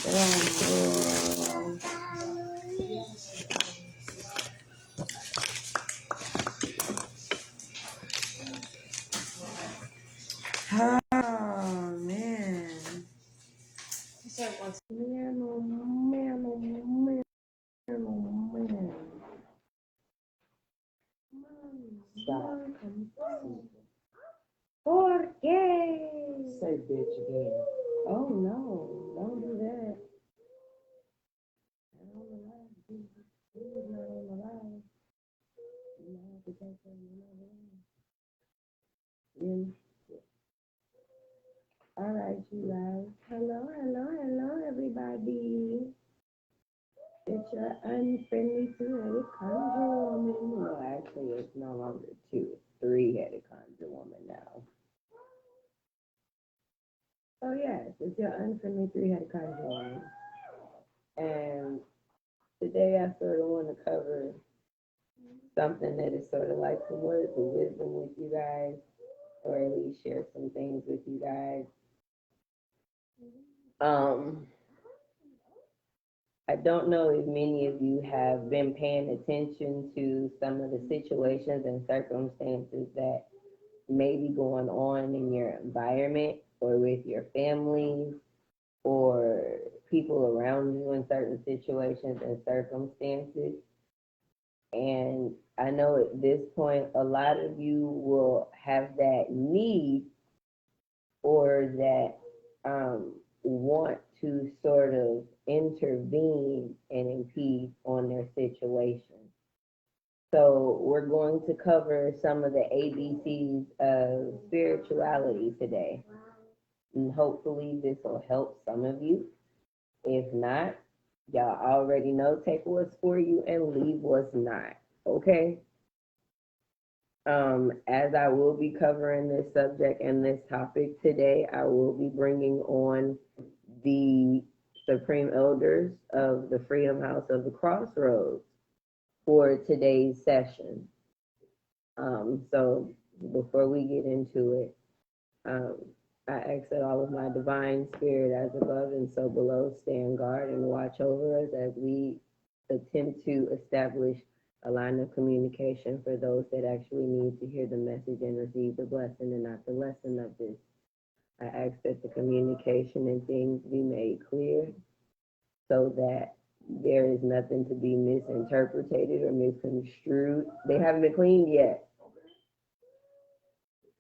Oh man. Man, oh man, oh man, oh man. Stop. ¿Por qué? Say bitch again. Oh no, don't do that. Not on the live. He's not on the live. You might have to take her another one. All right, you guys. Hello, everybody. It's your unfriendly two-headed conjure woman. No, actually, it's no longer two. It's three-headed conjure woman now. Oh, yes, it's your unfriendly three-headed conjure woman. And today I sort of want to cover something that is sort of like some words of wisdom with you guys, or at least share some things with you guys. I don't know if many of you have been paying attention to some of the situations and circumstances that may be going on in your environment or with your families or people around you in certain situations and circumstances. And I know at this point, a lot of you will have that need or that want to sort of intervene and impede on their situation. So we're going to cover some of the ABCs of spirituality today. And hopefully this will help some of you. If not, y'all already know, take what's for you and leave what's not, okay? As I will be covering this subject and this topic today, I will be bringing on the Supreme Elders of the Freedom House of the Crossroads for today's session. So before we get into it, I ask that all of my divine spirit as above and so below stand guard and watch over us as we attempt to establish a line of communication for those that actually need to hear the message and receive the blessing and not the lesson of this. I ask that the communication and things be made clear so that there is nothing to be misinterpreted or misconstrued. They haven't been cleaned yet.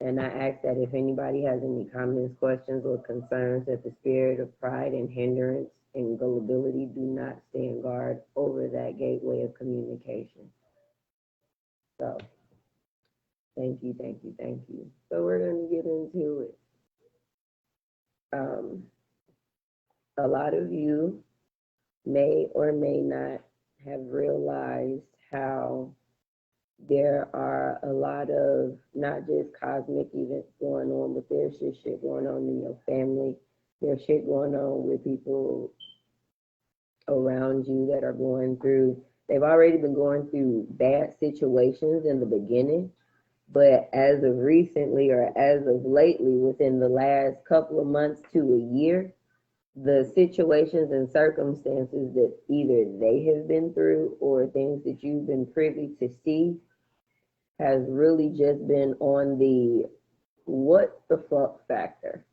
And I ask that if anybody has any comments, questions, or concerns, that the spirit of pride and hindrance and gullibility do not stand guard over that gateway of communication. So, thank you. So we're going to get into it. A lot of you may or may not have realized how there are a lot of not just cosmic events going on, but there's just shit going on in your family. There's shit going on with people around you that are going through. They've already been going through bad situations in the beginning, but as of recently or as of lately, within the last couple of months to a year, the situations and circumstances that either they have been through or things that you've been privy to see has really just been on the what the fuck factor.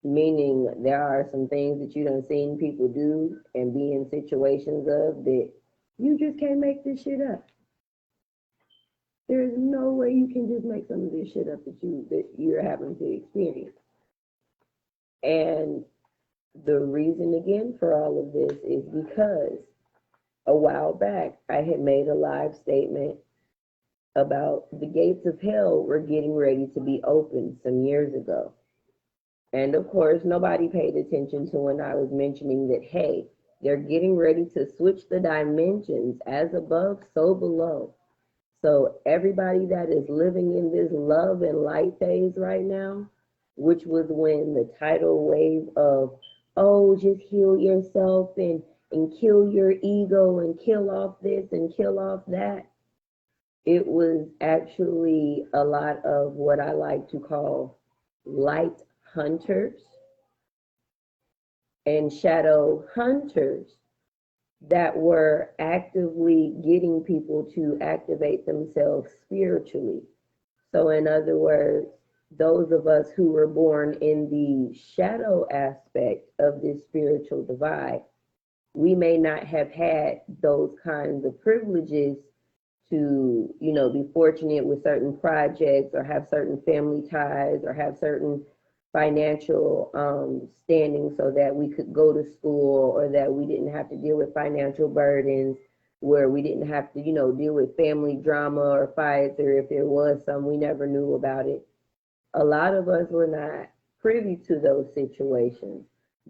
Meaning there are some things that you done seen people do and be in situations of that you just can't make this shit up. There's no way you can just make some of this shit up that you're having to experience. And the reason again for all of this is because a while back I had made a live statement about the gates of hell were getting ready to be opened some years ago. And of course, nobody paid attention to when I was mentioning that, hey, they're getting ready to switch the dimensions, as above, so below. So everybody that is living in this love and light phase right now, which was when the tidal wave of, oh, just heal yourself and kill your ego and kill off this and kill off that. It was actually a lot of what I like to call light hunters and shadow hunters that were actively getting people to activate themselves spiritually. So, in other words, those of us who were born in the shadow aspect of this spiritual divide, we may not have had those kinds of privileges to, be fortunate with certain projects or have certain family ties or have certain financial standing so that we could go to school or that we didn't have to deal with financial burdens where we didn't have to, deal with family drama or fights, or if there was some, we never knew about it. A lot of us were not privy to those situations.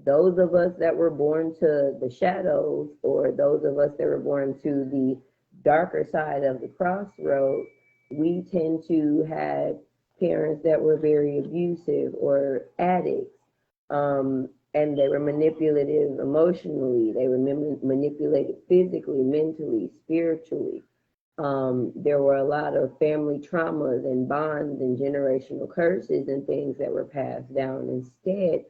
Those of us that were born to the shadows, or those of us that were born to the darker side of the crossroad, we tend to have parents that were very abusive or addicts. And they were manipulative emotionally, they were manipulated physically, mentally, spiritually. There were a lot of family traumas and bonds and generational curses and things that were passed down instead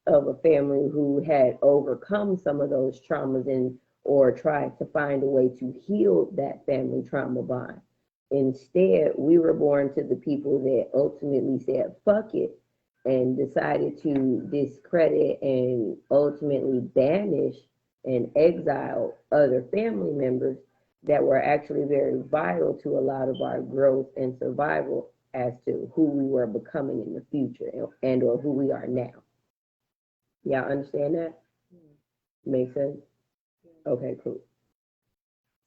of a family who had overcome some of those traumas and or tried to find a way to heal that family trauma bond. Instead, we were born to the people that ultimately said fuck it and decided to discredit and ultimately banish and exile other family members that were actually very vital to a lot of our growth and survival as to who we were becoming in the future and or who we are now. Y'all understand that? Make sense? Okay, cool.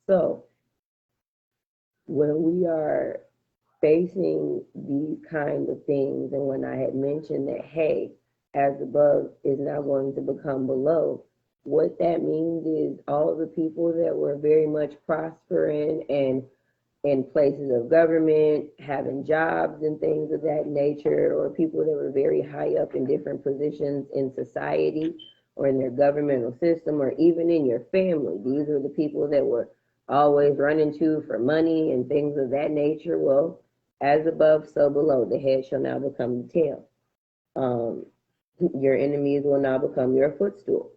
So when we are facing these kinds of things, and when I had mentioned that, hey, as above is now going to become below, what that means is all the people that were very much prospering and in places of government, having jobs and things of that nature, or people that were very high up in different positions in society or in their governmental system or even in your family. These are the people that were always running to for money and things of that nature. Well, as above, so below. The head shall now become the tail. Your enemies will now become your footstool.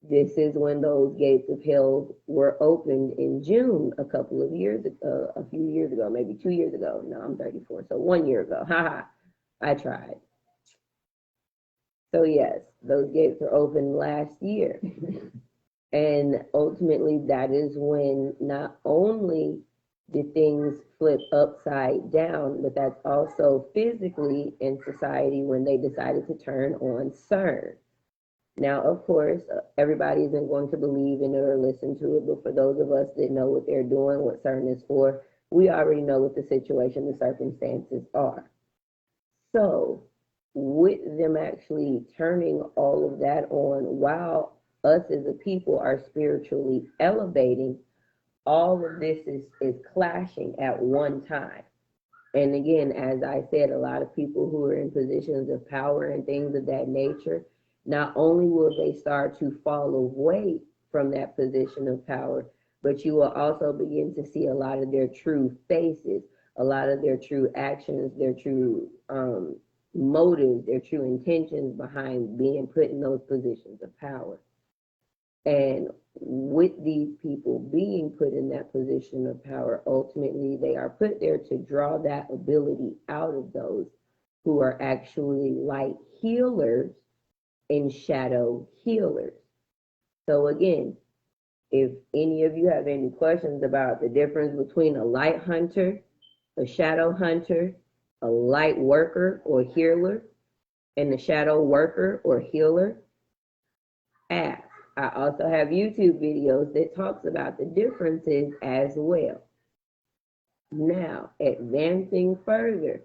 This is when those gates of hell were opened in June a few years ago, maybe 2 years ago. No, I'm 34, so 1 year ago. Haha, I tried. So yes, those gates were opened last year. And ultimately, that is when not only did things flip upside down, but that's also physically in society when they decided to turn on CERN. Now, of course, everybody isn't going to believe in it or listen to it, but for those of us that know what they're doing, what CERN is for, we already know what the situation, the circumstances are. So, with them actually turning all of that on while us as a people are spiritually elevating, all of this is clashing at one time. And again, as I said, a lot of people who are in positions of power and things of that nature, not only will they start to fall away from that position of power, but you will also begin to see a lot of their true faces, a lot of their true actions, their true motives, their true intentions behind being put in those positions of power. And with these people being put in that position of power, ultimately they are put there to draw that ability out of those who are actually light healers and shadow healers. So again, if any of you have any questions about the difference between a light hunter, a shadow hunter, a light worker or healer, and a shadow worker or healer, ask. I also have YouTube videos that talks about the differences as well. Now, advancing further,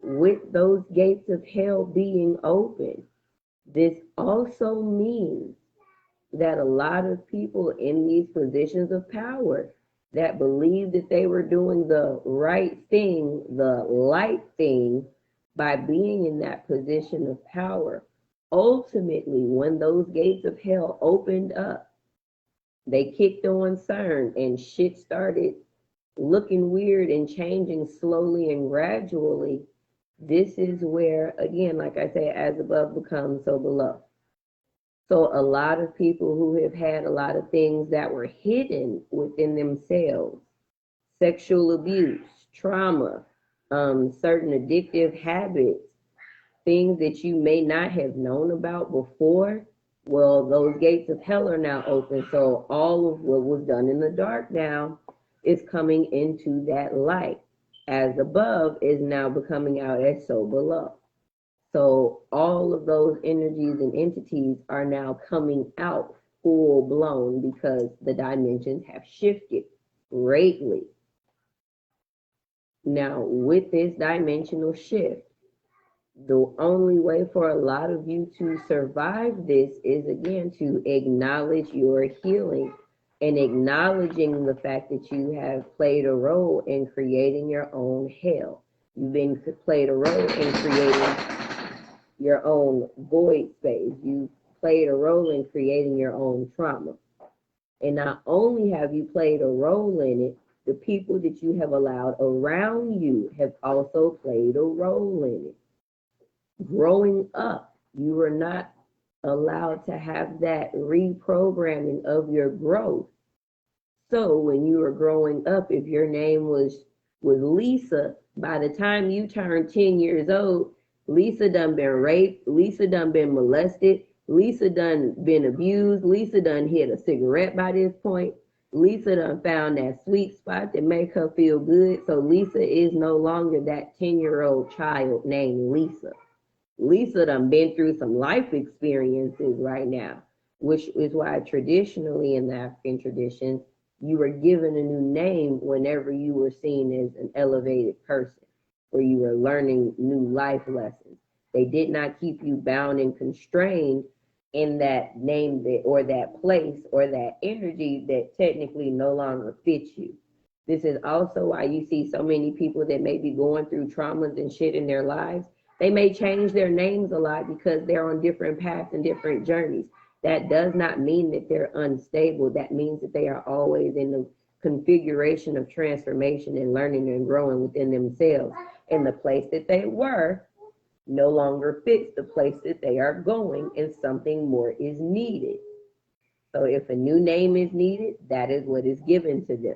with those gates of hell being open, this also means that a lot of people in these positions of power that believed that they were doing the right thing, the light thing, by being in that position of power, ultimately, when those gates of hell opened up, they kicked on CERN and shit started looking weird and changing slowly and gradually. This is where, again, like I say, as above becomes so below. So a lot of people who have had a lot of things that were hidden within themselves, sexual abuse, trauma, certain addictive habits, things that you may not have known about before, well, those gates of hell are now open. So all of what was done in the dark now is coming into that light. As above is now becoming out as so below. So all of those energies and entities are now coming out full blown because the dimensions have shifted greatly. Now, with this dimensional shift, the only way for a lot of you to survive this is, again, to acknowledge your healing and acknowledging the fact that you have played a role in creating your own hell. You've been played a role in creating your own void space. You played a role in creating your own trauma. And not only have you played a role in it, the people that you have allowed around you have also played a role in it. Growing up, you were not allowed to have that reprogramming of your growth. So when you were growing up, if your name was Lisa, by the time you turned 10 years old, Lisa done been raped, Lisa done been molested, Lisa done been abused, Lisa done hit a cigarette by this point, Lisa done found that sweet spot that make her feel good. So Lisa is no longer that 10-year-old child named Lisa. Lisa done been through some life experiences right now, which is why traditionally in the African traditions, you were given a new name whenever you were seen as an elevated person, or you were learning new life lessons. They did not keep you bound and constrained in that name that, or that place or that energy that technically no longer fits you. This is also why you see so many people that may be going through traumas and shit in their lives. They may change their names a lot because they're on different paths and different journeys. That does not mean that they're unstable. That means that they are always in the configuration of transformation and learning and growing within themselves. And the place that they were no longer fits the place that they are going, and something more is needed. So if a new name is needed, that is what is given to them.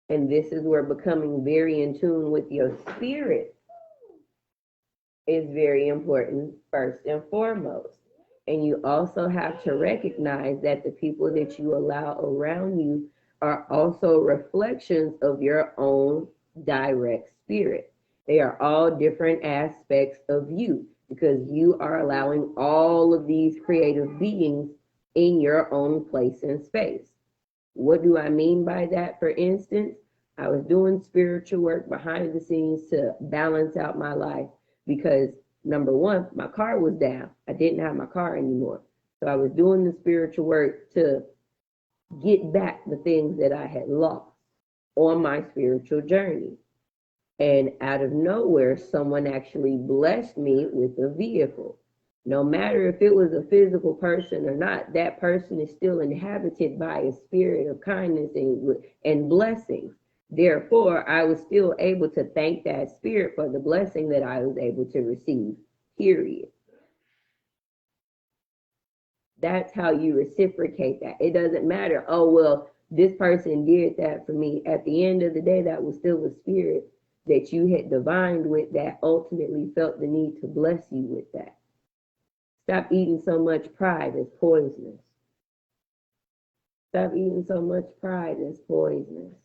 And this is where becoming very in tune with your spirit is very important, first and foremost. And you also have to recognize that the people that you allow around you are also reflections of your own direct spirit. They are all different aspects of you because you are allowing all of these creative beings in your own place and space. What do I mean by that? For instance, I was doing spiritual work behind the scenes to balance out my life because, number one, my car was down. I didn't have my car anymore. So I was doing the spiritual work to get back the things that I had lost on my spiritual journey. And out of nowhere, someone actually blessed me with a vehicle. No matter if it was a physical person or not, that person is still inhabited by a spirit of kindness and blessings. Therefore, I was still able to thank that spirit for the blessing that I was able to receive, period. That's how you reciprocate that. It doesn't matter, oh, well, this person did that for me. At the end of the day, that was still a spirit that you had divined with that ultimately felt the need to bless you with that. Stop eating so much pride, it's poisonous. Stop eating so much pride, it's poisonous.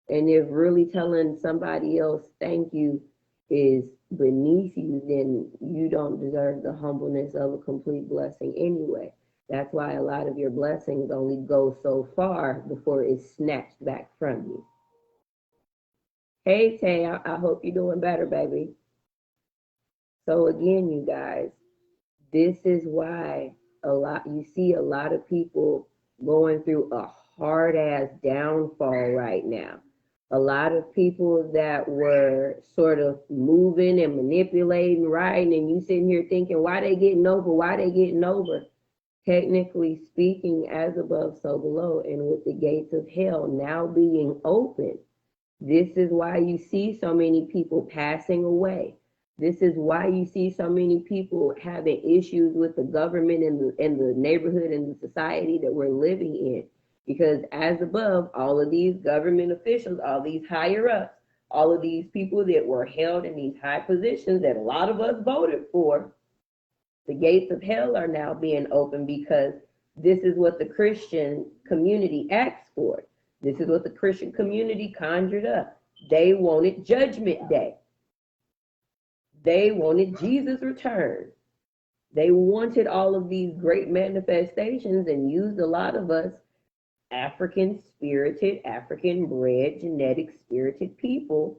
And if really telling somebody else thank you is beneath you, then you don't deserve the humbleness of a complete blessing anyway. That's why a lot of your blessings only go so far before it's snatched back from you. Hey, Tay, I hope you're doing better, baby. So again, you guys, this is why you see a lot of people going through a hard ass downfall right now. A lot of people that were sort of moving and manipulating, right? And you sitting here thinking, why they getting over? Why they getting over? Technically speaking, as above, so below, and with the gates of hell now being open, this is why you see so many people passing away. This is why you see so many people having issues with the government and the neighborhood and the society that we're living in. Because as above, all of these government officials, all these higher ups, all of these people that were held in these high positions that a lot of us voted for, the gates of hell are now being opened because this is what the Christian community asked for. This is what the Christian community conjured up. They wanted Judgment Day. They wanted Jesus' return. They wanted all of these great manifestations and used a lot of us African spirited, African bred, genetic spirited people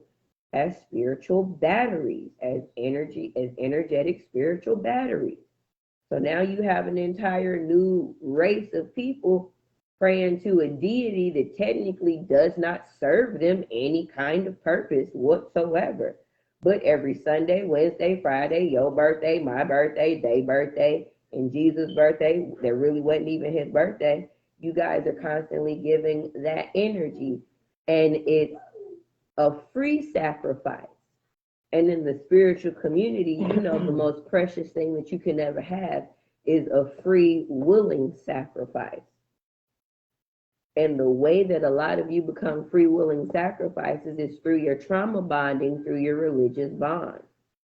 as spiritual batteries, as energetic spiritual batteries. So now you have an entire new race of people praying to a deity that technically does not serve them any kind of purpose whatsoever. But every Sunday, Wednesday, Friday, your birthday, my birthday, their birthday, and Jesus' birthday, that really wasn't even his birthday, you guys are constantly giving that energy. And it's a free sacrifice. And in the spiritual community, you know, the most precious thing that you can ever have is a free, willing sacrifice. And the way that a lot of you become free, willing sacrifices is through your trauma bonding, through your religious bond.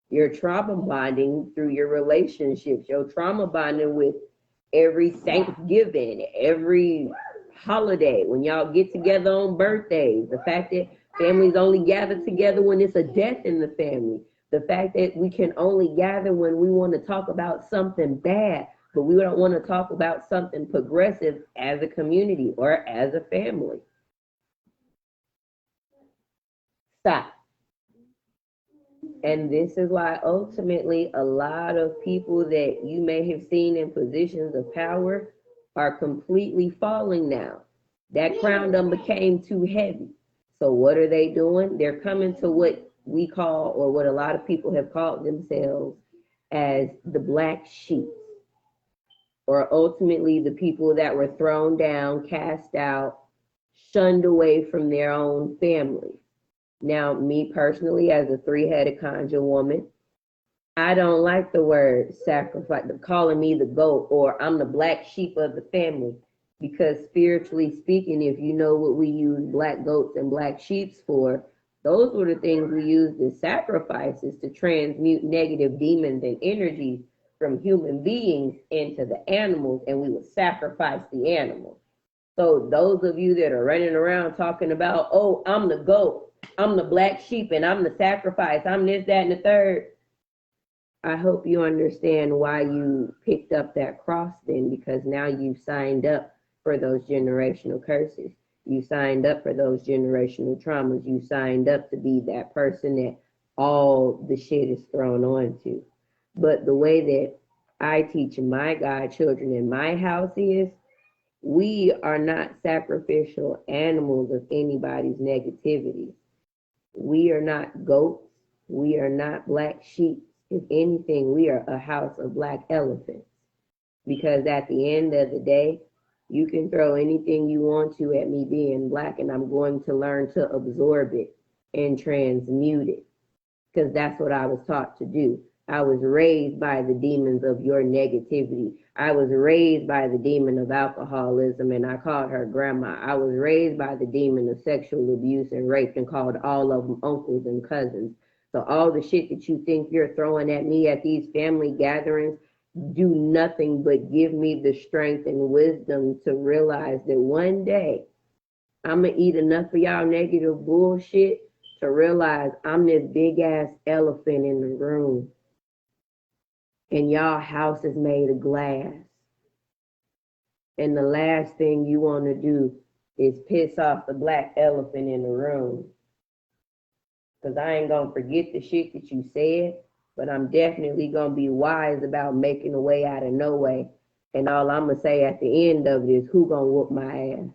Your trauma bonding through your relationships, your trauma bonding with every Thanksgiving, every holiday, when y'all get together on birthdays, the fact that families only gather together when it's a death in the family, the fact that we can only gather when we want to talk about something bad, but we don't want to talk about something progressive as a community or as a family. Stop. And this is why ultimately a lot of people that you may have seen in positions of power are completely falling now. That crown done became too heavy. So what are they doing? They're coming to what we call, or what a lot of people have called themselves as the black sheep, or ultimately the people that were thrown down, cast out, shunned away from their own family. Now, me personally, as a three-headed conjure woman, I don't like the word sacrifice, calling me the goat or I'm the black sheep of the family, because spiritually speaking, if you know what we use black goats and black sheeps for, those were the things we used as sacrifices to transmute negative demons and energies from human beings into the animals, and we would sacrifice the animals. So those of you that are running around talking about, oh, I'm the goat, I'm the black sheep, and I'm the sacrifice, I'm this, that, and the third, I hope you understand why you picked up that cross then, because now you've signed up for those generational curses. You signed up for those generational traumas. You signed up to be that person that all the shit is thrown onto. But the way that I teach my godchildren in my house is, we are not sacrificial animals of anybody's negativity. We are not goats. We are not black sheep. If anything, we are a house of black elephants. Because at the end of the day, you can throw anything you want to at me being black, and I'm going to learn to absorb it and transmute it. Because that's what I was taught to do. I was raised by the demons of your negativity. I was raised by the demon of alcoholism, and I called her grandma. I was raised by the demon of sexual abuse and rape, and called all of them uncles and cousins. So all the shit that you think you're throwing at me at these family gatherings do nothing but give me the strength and wisdom to realize that one day I'm going to eat enough of y'all negative bullshit to realize I'm this big ass elephant in the room. And y'all house is made of glass. And the last thing you want to do is piss off the black elephant in the room. Because I ain't going to forget the shit that you said, but I'm definitely going to be wise about making a way out of no way. And all I'm going to say at the end of it is, who going to whoop my ass?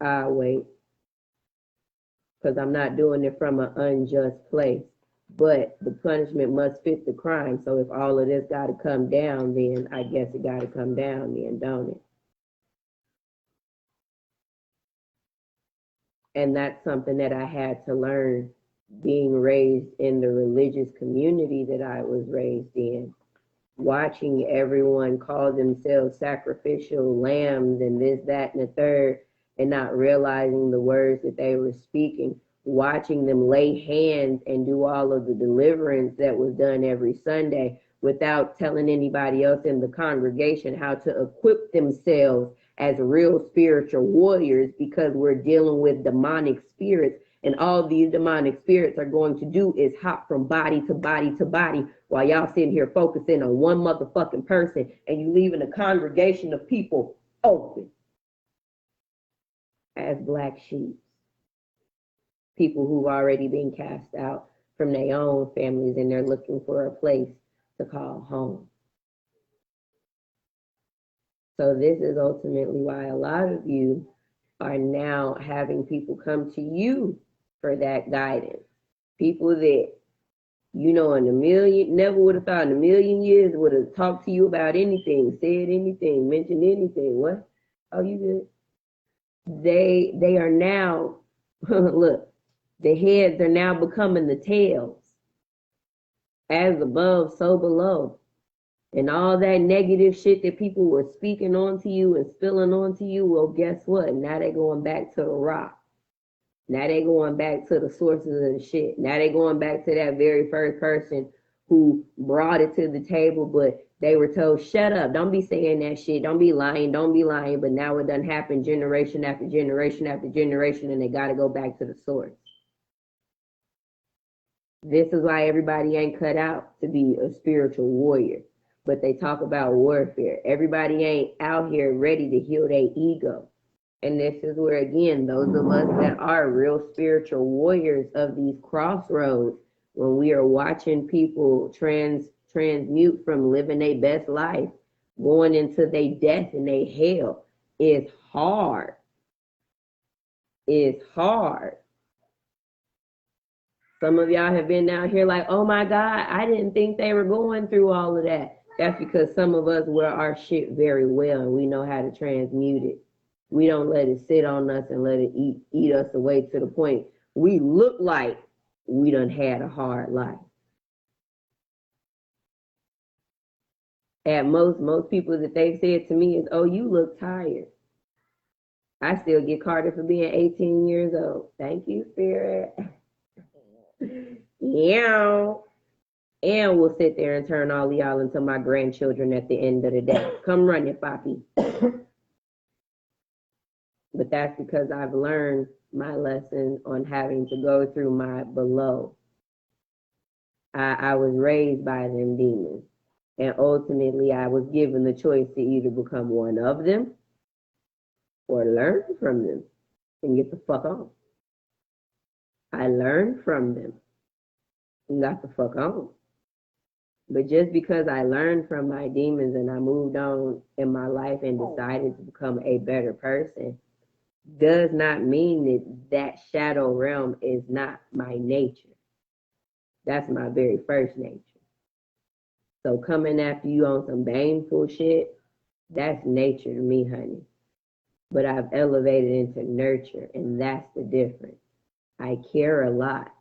I'll wait. Because I'm not doing it from an unjust place. But the punishment must fit the crime. So if all of this got to come down, then I guess it got to come down then, don't it? And that's something that I had to learn being raised in the religious community that I was raised in, watching everyone call themselves sacrificial lambs and this, that, and the third, and not realizing the words that they were speaking, watching them lay hands and do all of the deliverance that was done every Sunday without telling anybody else in the congregation how to equip themselves as real spiritual warriors, because we're dealing with demonic spirits, and all these demonic spirits are going to do is hop from body to body to body while y'all sitting here focusing on one motherfucking person, and you leaving a congregation of people open as black sheep, people who've already been cast out from their own families, and they're looking for a place to call home. So this is ultimately why a lot of you are now having people come to you for that guidance. People that, you know, in a million, never would have thought in a million years would have talked to you about anything, said anything, mentioned anything. What? Oh, you good? They are now, look, the heads are now becoming the tails. As above, so below. And all that negative shit that people were speaking onto you and spilling onto you, well, guess what? Now they're going back to the rock. Now they're going back to the sources of the shit. Now they're going back to that very first person who brought it to the table, but they were told, shut up, don't be saying that shit, don't be lying, but now it done happened generation after generation after generation, and they got to go back to the source. This is why everybody ain't cut out to be a spiritual warrior. But they talk about warfare. Everybody ain't out here ready to heal their ego. And this is where, again, those of us that are real spiritual warriors of these crossroads, when we are watching people transmute from living their best life, going into their death and their hell, it's hard. It's hard. Some of y'all have been out here like, oh my God, I didn't think they were going through all of that. That's because some of us wear our shit very well and we know how to transmute it. We don't let it sit on us and let it eat us away to the point we look like we done had a hard life. At most people that they've said to me is, oh, you look tired. I still get carded for being 18 years old. Thank you, Spirit. Yeah. And we'll sit there and turn all y'all into my grandchildren at the end of the day. Come run it, Papi. But that's because I've learned my lesson on having to go through my below. I was raised by them demons. And ultimately, I was given the choice to either become one of them or learn from them and get the fuck on. I learned from them and got the fuck on. But just because I learned from my demons and I moved on in my life and decided to become a better person, does not mean that that shadow realm is not my nature. That's my very first nature. So coming after you on some baneful shit, that's nature to me, honey. But I've elevated into nurture, and that's the difference. I care a lot.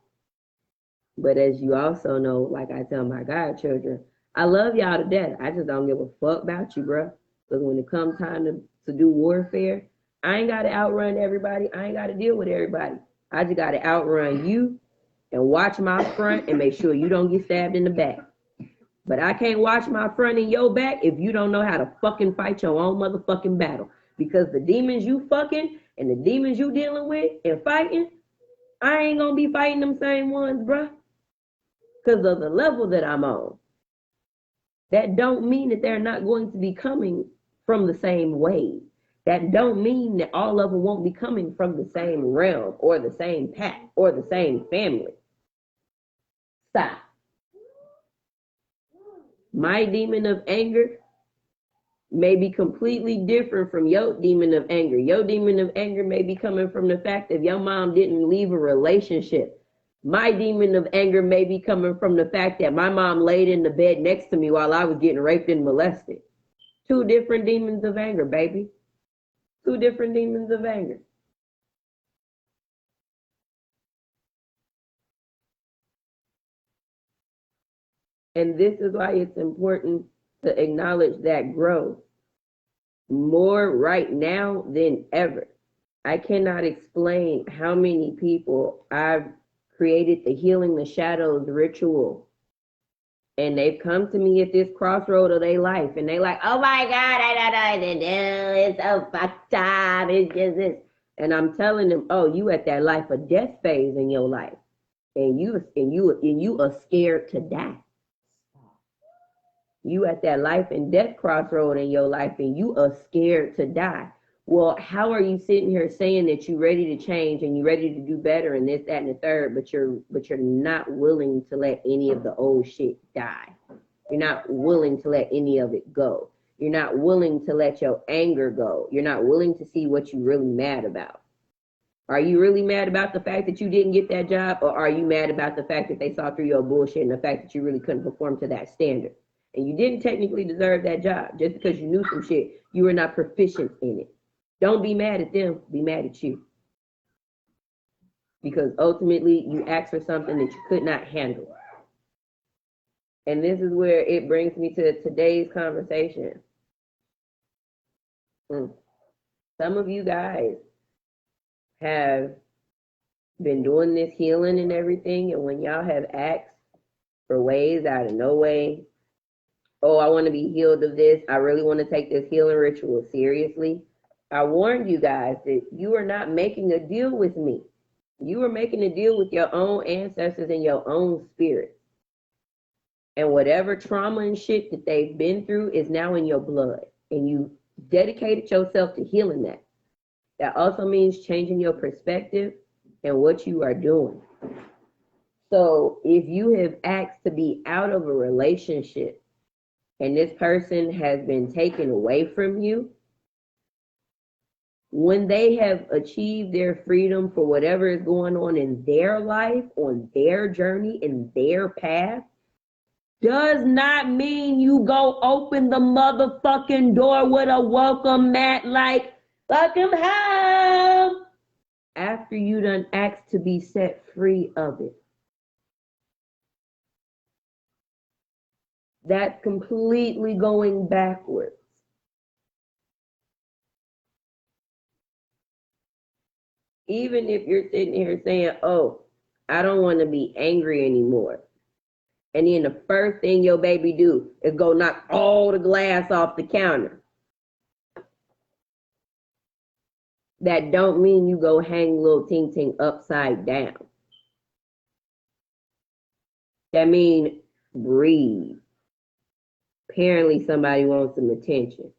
But as you also know, like I tell my godchildren, I love y'all to death. I just don't give a fuck about you, bro. Because when it comes time to do warfare, I ain't got to outrun everybody. I ain't got to deal with everybody. I just got to outrun you and watch my front and make sure you don't get stabbed in the back. But I can't watch my front and your back if you don't know how to fucking fight your own motherfucking battle. Because the demons you fucking and the demons you dealing with and fighting, I ain't going to be fighting them same ones, bruh. Because of the level that I'm on. That don't mean that they're not going to be coming from the same way. That don't mean that all of them won't be coming from the same realm or the same pack or the same family. Stop. My demon of anger may be completely different from your demon of anger. Your demon of anger may be coming from the fact that your mom didn't leave a relationship. My demon of anger may be coming from the fact that my mom laid in the bed next to me while I was getting raped and molested. Two different demons of anger, baby. Two different demons of anger. And this is why it's important to acknowledge that growth more right now than ever. I cannot explain how many people I've created the Healing the Shadows ritual, and they've come to me at this crossroad of their life, and they like, oh my God, I don't know what to do. It's so fucked up. It's just this. And I'm telling them, oh, you at that life or death phase in your life, and you are scared to die. You at that life and death crossroad in your life, and you are scared to die. Well, how are you sitting here saying that you're ready to change and you're ready to do better and this, that, and the third, but you're not willing to let any of the old shit die. You're not willing to let any of it go. You're not willing to let your anger go. You're not willing to see what you're really mad about. Are you really mad about the fact that you didn't get that job, or are you mad about the fact that they saw through your bullshit and the fact that you really couldn't perform to that standard? And you didn't technically deserve that job just because you knew some shit. You were not proficient in it. Don't be mad at them. Be mad at you. Because ultimately, you asked for something that you could not handle. And this is where it brings me to today's conversation. Some of you guys have been doing this healing and everything, and when y'all have asked for ways out of no way, oh, I want to be healed of this, I really want to take this healing ritual seriously, I warned you guys that you are not making a deal with me. You are making a deal with your own ancestors and your own spirit. And whatever trauma and shit that they've been through is now in your blood. And you dedicated yourself to healing that. That also means changing your perspective and what you are doing. So if you have asked to be out of a relationship and this person has been taken away from you, when they have achieved their freedom for whatever is going on in their life, on their journey, in their path, does not mean you go open the motherfucking door with a welcome mat like, welcome home, after you done asked to be set free of it. That's completely going backwards. Even if you're sitting here saying, oh, I don't want to be angry anymore. And then the first thing your baby do is go knock all the glass off the counter. That don't mean you go hang little ting ting upside down. That means breathe. Apparently somebody wants some attention.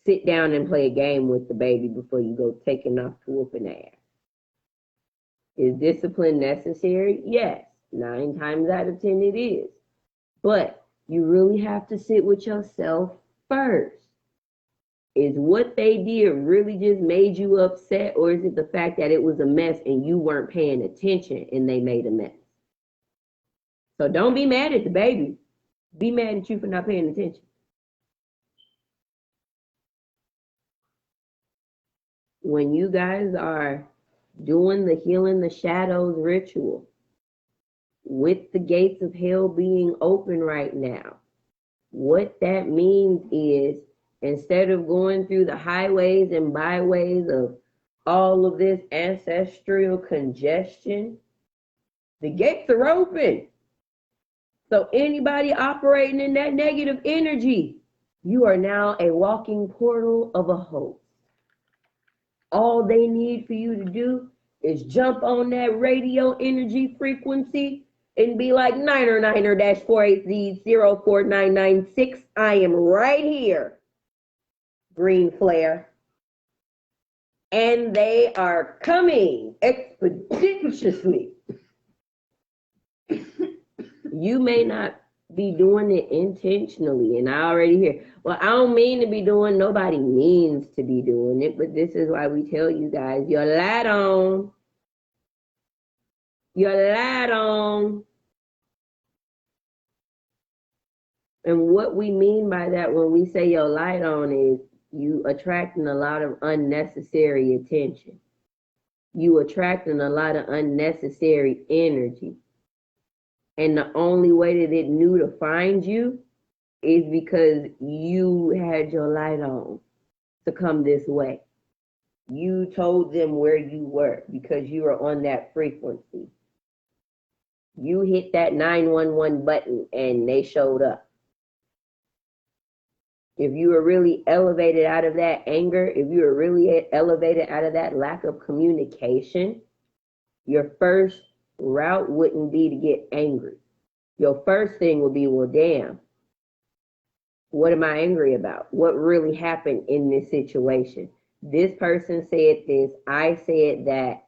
Sit down and play a game with the baby before you go taking off to whooping ass. Is discipline necessary? Yes. 9 times out of 10 it is. But you really have to sit with yourself first. Is what they did really just made you upset, or is it the fact that it was a mess and you weren't paying attention and they made a mess? So don't be mad at the baby. Be mad at you for not paying attention. When you guys are doing the Healing the Shadows ritual, with the gates of hell being open right now, what that means is, instead of going through the highways and byways of all of this ancestral congestion, the gates are open. So anybody operating in that negative energy, you are now a walking portal of a host. All they need for you to do is jump on that radio energy frequency and be like, Niner 4804996. I am right here, green flare. And they are coming expeditiously. You may not be doing it intentionally, and I already hear, well, I don't mean to be doing, nobody means to be doing it, but this is why we tell you guys, you're light on. You're light on. And what we mean by that when we say your light on is you attracting a lot of unnecessary attention. You attracting a lot of unnecessary energy. And the only way that it knew to find you is because you had your light on to come this way. You told them where you were because you were on that frequency. You hit that 911 button and they showed up. If you were really elevated out of that anger, if you were really elevated out of that lack of communication, your first route wouldn't be to get angry. Your first thing would be, well, damn, what am I angry about? What really happened in this situation? This person said this, I said that.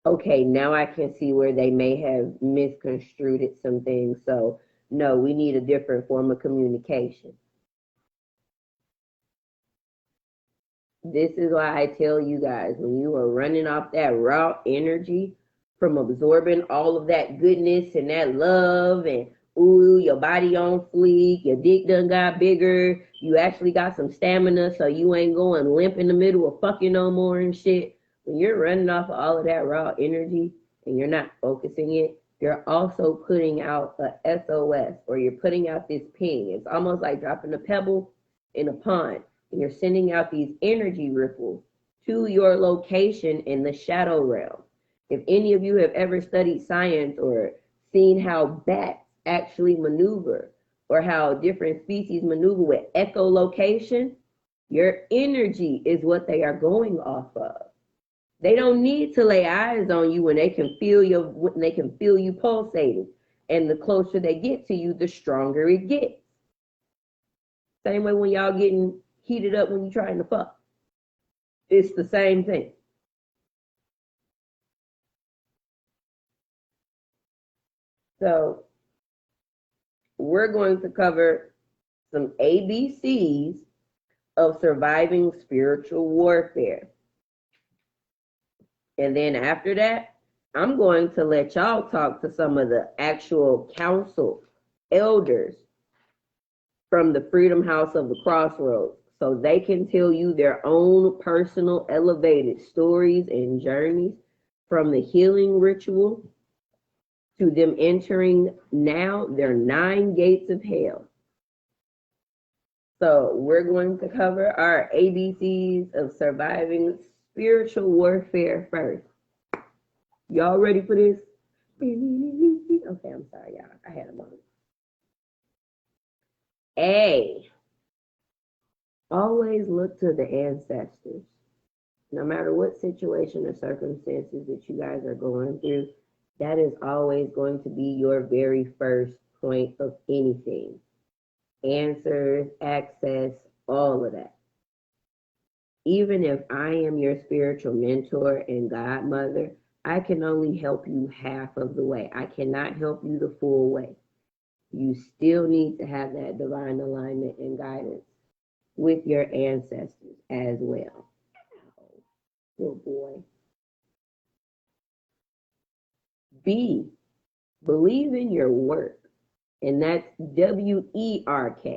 Okay, now I can see where they may have misconstrued some things. So, no, we need a different form of communication. This is why I tell you guys, when you are running off that raw energy from absorbing all of that goodness and that love and ooh, your body on fleek, your dick done got bigger, you actually got some stamina so you ain't going limp in the middle of fucking no more and shit. When you're running off of all of that raw energy and you're not focusing it, you're also putting out a SOS, or you're putting out this ping. It's almost like dropping a pebble in a pond, and you're sending out these energy ripples to your location in the shadow realm. If any of you have ever studied science or seen how bats actually maneuver, or how different species maneuver with echolocation, your energy is what they are going off of. They don't need to lay eyes on you when they can feel you pulsating. And the closer they get to you, the stronger it gets. Same way when y'all getting heated up when you're trying to fuck. It's the same thing. So we're going to cover some ABCs of surviving spiritual warfare. And then after that, I'm going to let y'all talk to some of the actual council elders from the Freedom House of the Crossroads, so they can tell you their own personal elevated stories and journeys from the healing ritual to them entering now their 9 gates of hell. So we're going to cover our ABCs of surviving spiritual warfare first. Y'all ready for this? Okay, I'm sorry, y'all. I had a moment. A, always look to the ancestors. No matter what situation or circumstances that you guys are going through, that is always going to be your very first point of anything. Answers, access, all of that. Even if I am your spiritual mentor and godmother, I can only help you half of the way. I cannot help you the full way. You still need to have that divine alignment and guidance with your ancestors as well. Good boy. B, believe in your work. And that's WERK/WORK.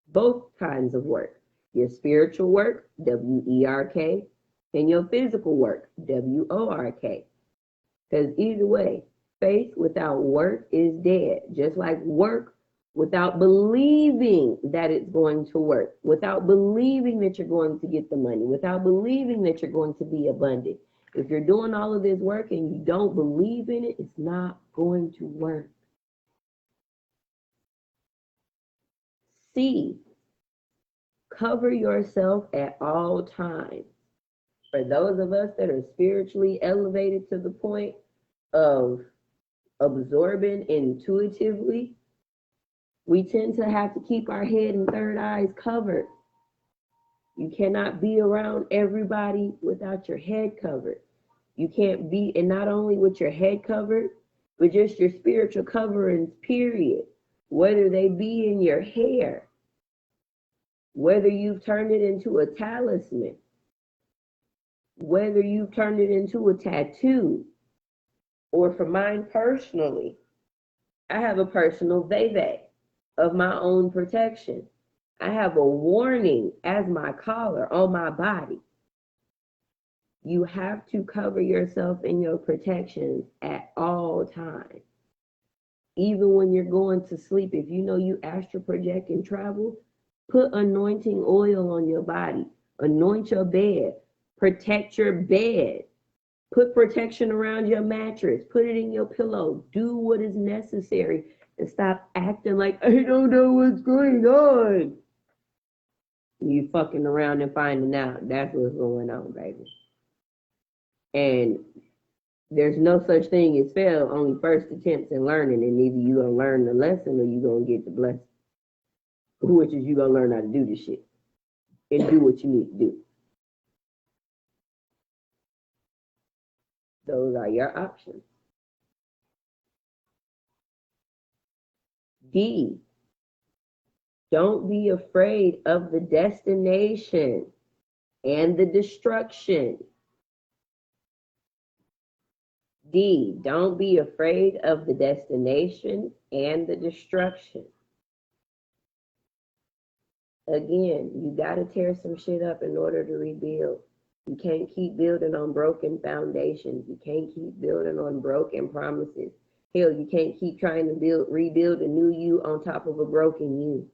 Both kinds of work. Your spiritual work, WERK, and your physical work, WORK. Because either way, faith without work is dead. Just like work without believing that it's going to work, without believing that you're going to get the money, without believing that you're going to be abundant. If you're doing all of this work and you don't believe in it, it's not going to work. C, cover yourself at all times. For those of us that are spiritually elevated to the point of absorbing intuitively, we tend to have to keep our head and third eyes covered. You cannot be around everybody without your head covered. You can't be, and not only with your head covered, but just your spiritual coverings, period. Whether they be in your hair, whether you've turned it into a talisman, whether you've turned it into a tattoo, or for mine personally, I have a personal veve of my own protection. I have a warning as my collar on my body. You have to cover yourself in your protections at all times. Even when you're going to sleep, if you know you astral project and travel, put anointing oil on your body. Anoint your bed. Protect your bed. Put protection around your mattress. Put it in your pillow. Do what is necessary and stop acting like, I don't know what's going on. You fucking around and finding out. That's what's going on, baby. And there's no such thing as fail, only first attempts in learning. And either you gonna learn the lesson or you gonna get the blessing. Which is you gonna learn how to do this shit and do what you need to do. Those are your options. D, don't be afraid of the destination and the destruction. D, don't be afraid of the destination and the destruction. Again, you got to tear some shit up in order to rebuild. You can't keep building on broken foundations. You can't keep building on broken promises. Hell, you can't keep trying to rebuild a new you on top of a broken you.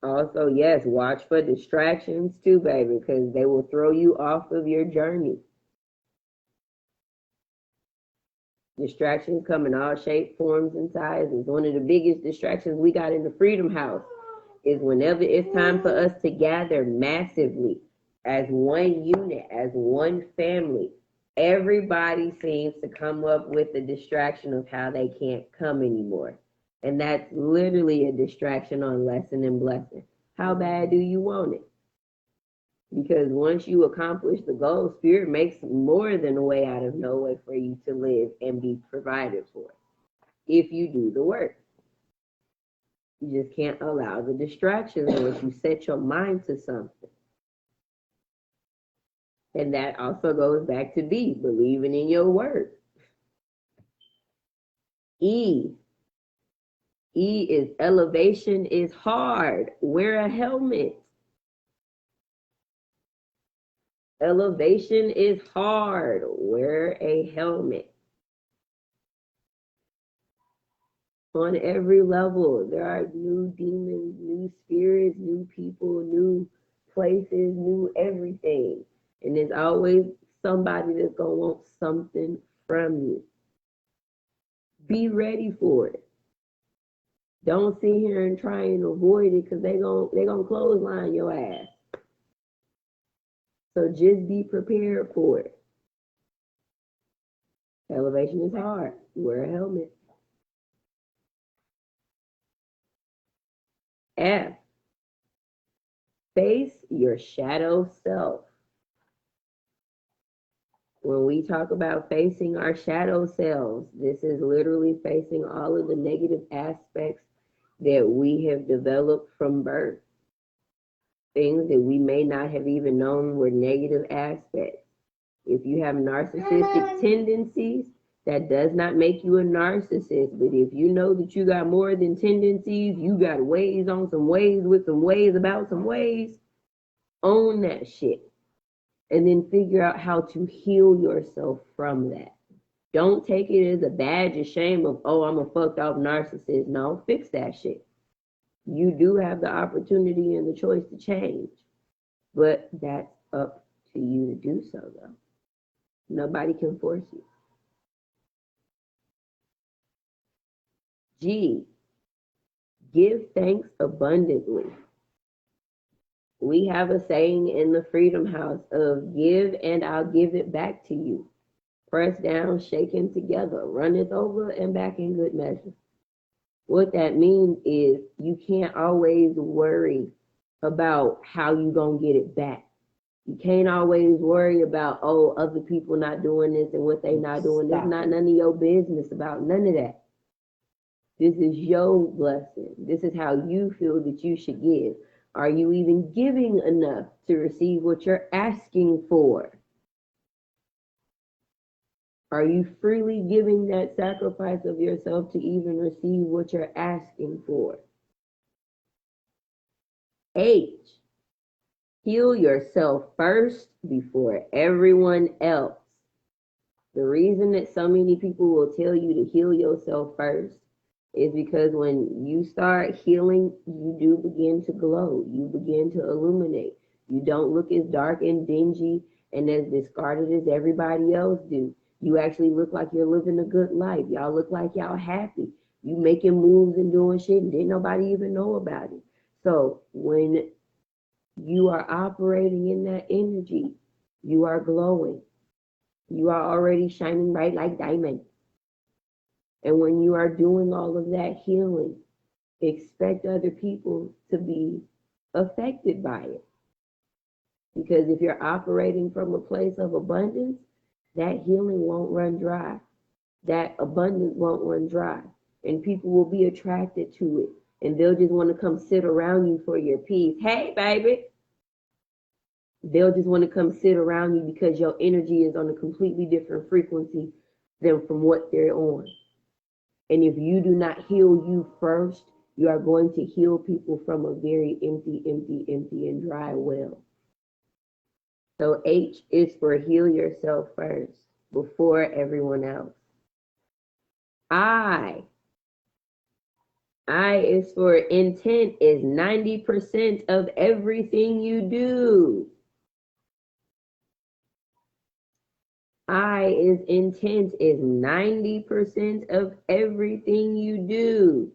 Also, yes, watch for distractions too, baby, because they will throw you off of your journey. Distractions come in all shapes, forms, and sizes. One of the biggest distractions we got in the Freedom House is whenever it's time for us to gather massively as one unit, as one family, everybody seems to come up with a distraction of how they can't come anymore. And that's literally a distraction on lesson and blessing. How bad do you want it? Because once you accomplish the goal, Spirit makes more than a way out of no way for you to live and be provided for if you do the work. You just can't allow the distractions once you set your mind to something. And that also goes back to B, believing in your word. E is elevation is hard. Wear a helmet. Elevation is hard. Wear a helmet. On every level, there are new demons, new spirits, new people, new places, new everything. And there's always somebody that's going to want something from you. Be ready for it. Don't sit here and try and avoid it because they're gonna clothesline your ass. So just be prepared for it. Elevation is hard. Wear a helmet. F, face your shadow self. When we talk about facing our shadow selves, this is literally facing all of the negative aspects that we have developed from birth. Things that we may not have even known were negative aspects. If you have narcissistic tendencies, that does not make you a narcissist. But if you know that you got more than tendencies, you got ways on some ways with some ways about some ways, own that shit. And then figure out how to heal yourself from that. Don't take it as a badge of shame of, oh, I'm a fucked up narcissist. No, fix that shit. You do have the opportunity and the choice to change. But that's up to you to do so, though. Nobody can force you. G, give thanks abundantly. We have a saying in the Freedom House of give and I'll give it back to you. Pressed down, shaken together, runneth over and back in good measure. What that means is you can't always worry about how you gonna get it back. You can't always worry about, oh, other people not doing this and what they not doing. There's not none of your business about none of that. This is your blessing. This is how you feel that you should give. Are you even giving enough to receive what you're asking for? Are you freely giving that sacrifice of yourself to even receive what you're asking for? H, Heal yourself first before everyone else. The reason that so many people will tell you to heal yourself first is because when you start healing, you do begin to glow. You begin to illuminate. You don't look as dark and dingy and as discarded as everybody else do. You actually look like you're living a good life. Y'all look like y'all happy. You making moves and doing shit and didn't nobody even know about it. So when you are operating in that energy, you are glowing. You are already shining bright like diamond. And when you are doing all of that healing, expect other people to be affected by it. Because if you're operating from a place of abundance, that healing won't run dry. That abundance won't run dry. And people will be attracted to it. And they'll just want to come sit around you for your peace. Hey, baby. They'll just want to come sit around you because your energy is on a completely different frequency than from what they're on. And if you do not heal you first, you are going to heal people from a very empty, and dry well. So H is for heal yourself first before everyone else. I is for intent is 90% of everything you do. Intent is 90% of everything you do.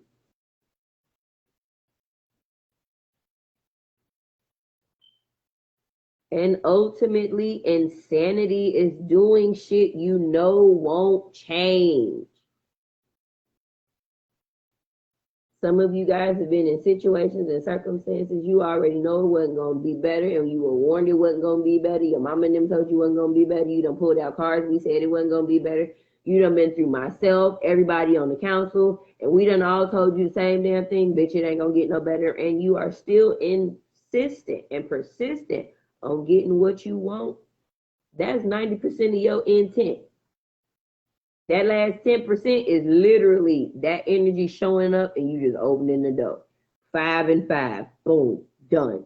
And ultimately, insanity is doing shit you know won't change. Some of you guys have been in situations and circumstances you already know it wasn't going to be better, and you were warned it wasn't going to be better. Your mama and them told you it wasn't going to be better. You done pulled out cards. We said it wasn't going to be better. You done been through myself, everybody on the council, and we done all told you the same damn thing. Bitch, it ain't going to get no better. And you are still insistent and persistent on getting what you want. That's 90% of your intent. That last 10% is literally that energy showing up and you just opening the door. 5 and 5, boom, done.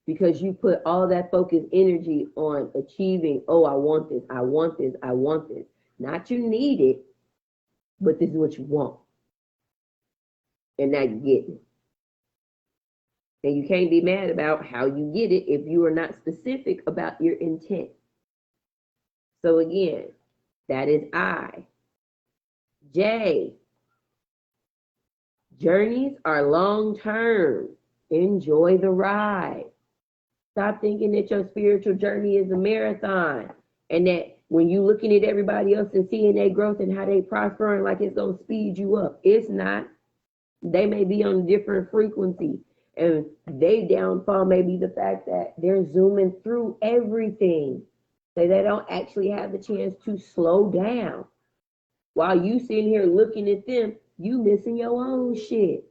Because you put all that focused energy on achieving, oh, I want this, I want this, I want this. Not you need it, but this is what you want. And now you get it. And you can't be mad about how you get it if you are not specific about your intent. So again, that is I. J. Journeys are long-term. Enjoy the ride. Stop thinking that your spiritual journey is a marathon and that when you looking at everybody else and seeing their growth and how they prospering like it's going to speed you up. It's not. They may be on a different frequency, and they downfall may be the fact that they're zooming through everything. So they don't actually have the chance to slow down. While you sitting here looking at them, you missing your own shit.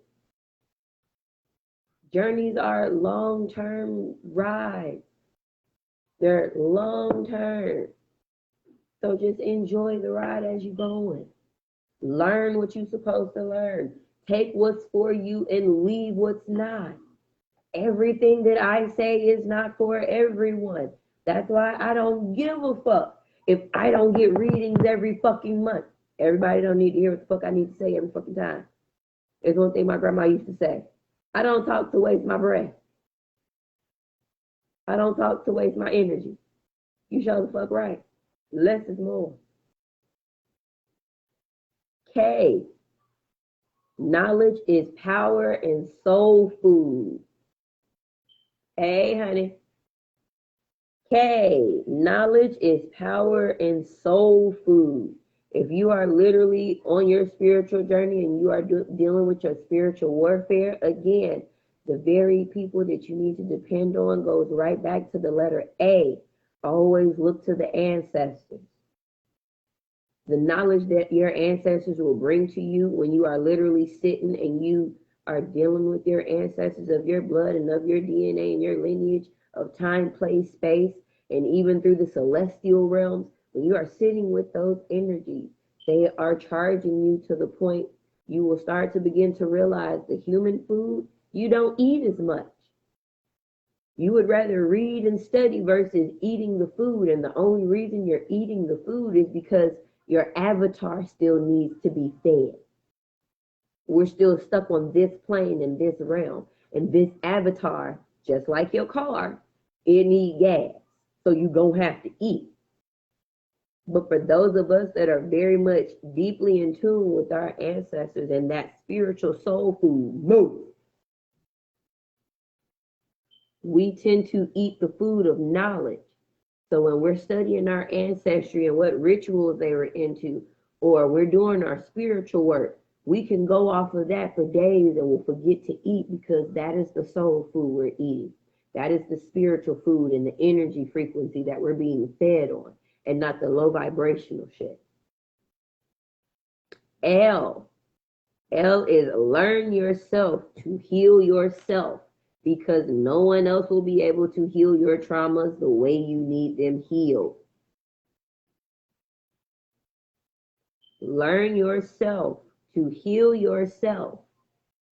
Journeys are long-term rides. They're long-term. So just enjoy the ride as you're going. Learn what you're supposed to learn. Take what's for you and leave what's not. Everything that I say is not for everyone. That's why I don't give a fuck if I don't get readings every fucking month. Everybody don't need to hear what the fuck I need to say every fucking time. It's one thing my grandma used to say. I don't talk to waste my breath. I don't talk to waste my energy. You show the fuck right. Less is more. K. Knowledge is power and soul food. Hey, honey. K. Knowledge is power and soul food. If you are literally on your spiritual journey and you are dealing with your spiritual warfare, again, the very people that you need to depend on goes right back to the letter A. Always look to the ancestors. The knowledge that your ancestors will bring to you when you are literally sitting and you are dealing with your ancestors of your blood and of your DNA and your lineage of time, place, space, and even through the celestial realms. When you are sitting with those energies, they are charging you to the point you will start to begin to realize the human food, you don't eat as much. You would rather read and study versus eating the food. And the only reason you're eating the food is because your avatar still needs to be fed. We're still stuck on this plane in this realm. And this avatar, just like your car, it needs gas. So you're going to have to eat. But for those of us that are very much deeply in tune with our ancestors and that spiritual soul food, move. We tend to eat the food of knowledge. So when we're studying our ancestry and what rituals they were into, or we're doing our spiritual work, we can go off of that for days and we'll forget to eat because that is the soul food we're eating. That is the spiritual food and the energy frequency that we're being fed on, and not the low vibrational shit. L is learn yourself to heal yourself, because no one else will be able to heal your traumas the way you need them healed. Learn yourself to heal yourself,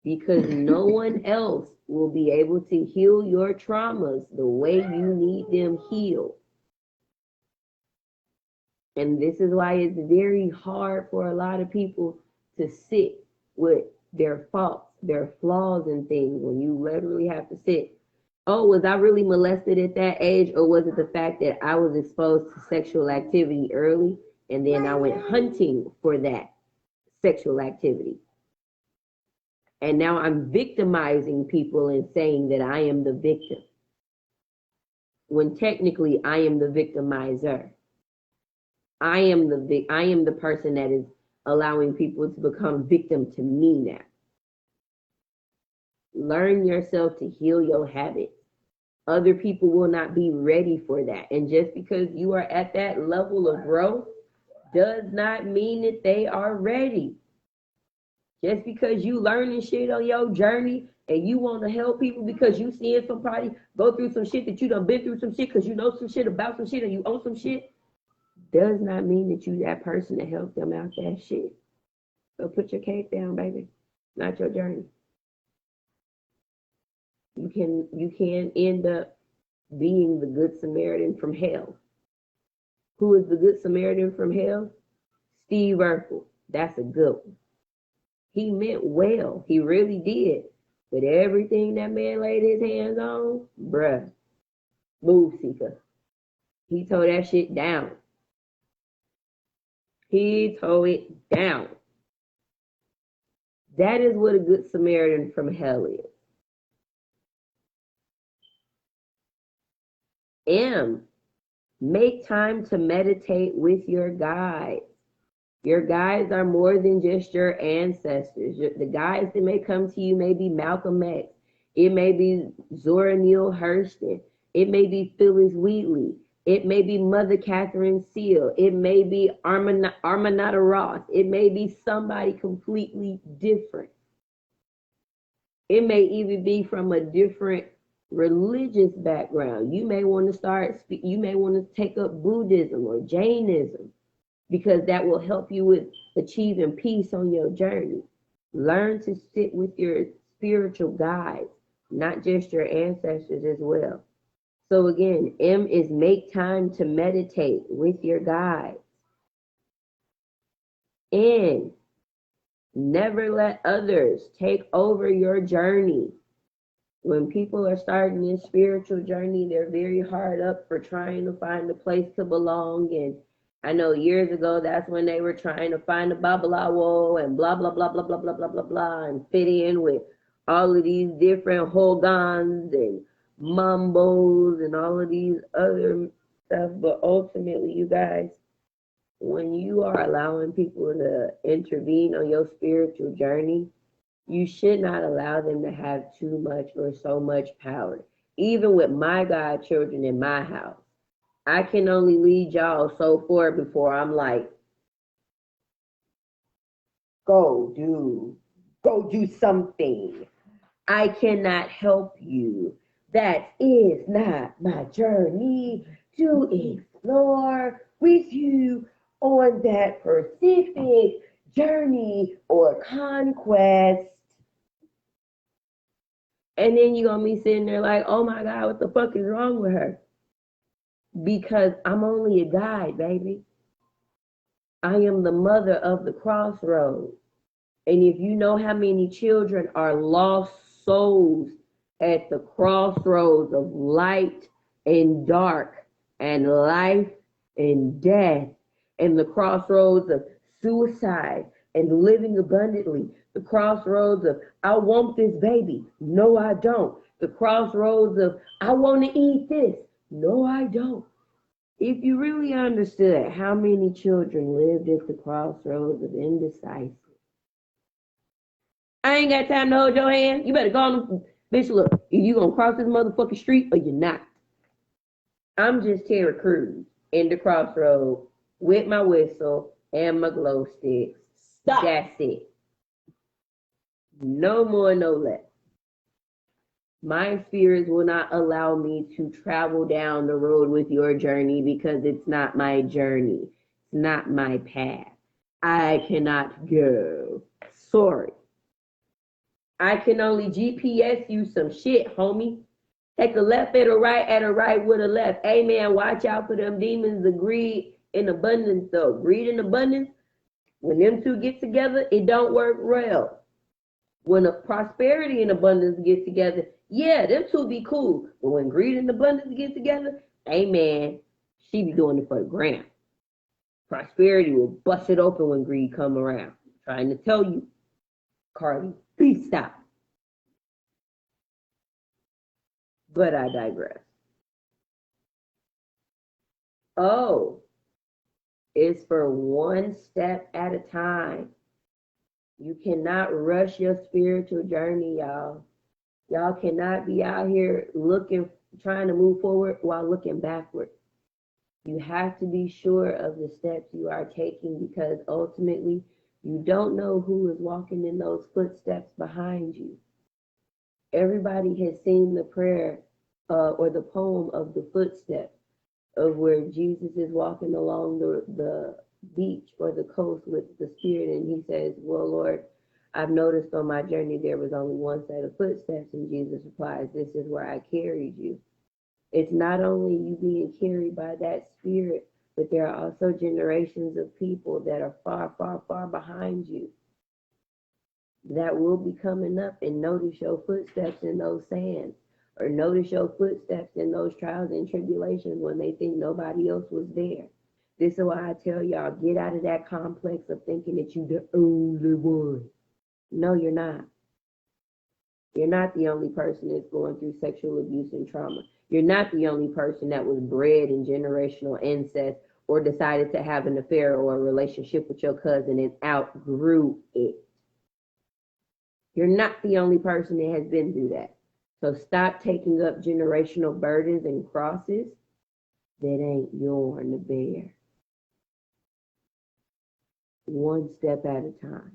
because no one else will be able to heal your traumas the way you need them healed. And this is why it's very hard for a lot of people to sit with their faults, their flaws and things, when you literally have to sit. Oh, was I really molested at that age? Or was it the fact that I was exposed to sexual activity early and then I went hunting for that sexual activity? And now I'm victimizing people and saying that I am the victim, when technically I am the victimizer. I am the person that is allowing people to become victim to me now. Learn yourself to heal your habits. Other people will not be ready for that. And just because you are at that level of growth does not mean that they are ready. Just because you learning shit on your journey and you want to help people because you seeing somebody go through some shit that you done been through some shit because you know some shit about some shit and you own some shit, does not mean that you that person to help them out that shit. So put your cake down, baby. Not your journey. You can end up being the Good Samaritan from hell. Who is the Good Samaritan from hell? Steve Urkel. That's a good one. He meant well. He really did. But everything that man laid his hands on, bruh, move seeker. He tore that shit down. He tore it down. That is what a Good Samaritan from hell is. M, make time to meditate with your guides. Your guides are more than just your ancestors. The guides that may come to you may be Malcolm X. It may be Zora Neale Hurston. It may be Phyllis Wheatley. It may be Mother Catherine Seal. It may be Armanata Ross. It may be somebody completely different. It may even be from a different religious background. You may want to take up Buddhism or Jainism, because that will help you with achieving peace on your journey. Learn to sit with your spiritual guides, not just your ancestors as well. So again, M is make time to meditate with your guides. N, never let others take over your journey. When people are starting this spiritual journey, they're very hard up for trying to find a place to belong. And I know years ago, that's when they were trying to find a babalawo and blah, blah, blah, blah, blah, blah, blah, blah, blah, and fit in with all of these different hogans and mumbos and all of these other stuff. But ultimately, you guys, when you are allowing people to intervene on your spiritual journey, you should not allow them to have too much or so much power. Even with my godchildren in my house, I can only lead y'all so far before I'm like, go do something. I cannot help you. That is not my journey to explore with you on that Pacific journey or conquest. And then you're going to be sitting there like, oh my God, what the fuck is wrong with her? Because I'm only a guide, baby. I am the mother of the crossroads. And if you know how many children are lost souls at the crossroads of light and dark and life and death, and the crossroads of suicide and living abundantly, the crossroads of I want this baby, no I don't, the crossroads of I want to eat this, no I don't. If you really understood how many children lived at the crossroads of indecisive, I ain't got time to hold your hand. You better go on. Bitch, look, you gonna cross this motherfucking street or you're not. I'm just Terry Crews in the crossroad with my whistle and my glow sticks. Stop. That's it. No more, no less. My spirits will not allow me to travel down the road with your journey because it's not my journey. It's not my path. I cannot go. Sorry. I can only GPS you some shit, homie. Take a left at a right with a left. Hey, man, watch out for them demons of greed and abundance, though. Greed and abundance, when them two get together, it don't work well. When a prosperity and abundance get together, yeah, them two be cool. But when greed and abundance get together, hey, man, she be doing it for the gram. Prosperity will bust it open when greed come around. Trying to tell you, Cardi, please stop. But I digress. Oh, it's for one step at a time. You cannot rush your spiritual journey, y'all. Y'all cannot be out here trying to move forward while looking backward. You have to be sure of the steps you are taking because ultimately you don't know who is walking in those footsteps behind you. Everybody has seen the prayer or the poem of the footsteps of where Jesus is walking along the beach or the coast with the Spirit, and he says, well, Lord, I've noticed on my journey there was only one set of footsteps, and Jesus replies, this is where I carried you. It's not only you being carried by that Spirit, but there are also generations of people that are far, far, far behind you that will be coming up and notice your footsteps in those sands or notice your footsteps in those trials and tribulations when they think nobody else was there. This is why I tell y'all, get out of that complex of thinking that you're the only one. No, you're not. You're not the only person that's going through sexual abuse and trauma. You're not the only person that was bred in generational incest or decided to have an affair or a relationship with your cousin and outgrew it. You're not the only person that has been through that. So stop taking up generational burdens and crosses that ain't yours to bear. One step at a time.